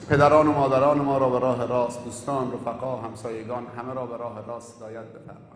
پدران و مادران ما را به راه راست، دوستان، رفقا، همسایگان همه را به راه راست هدایت بفرماید.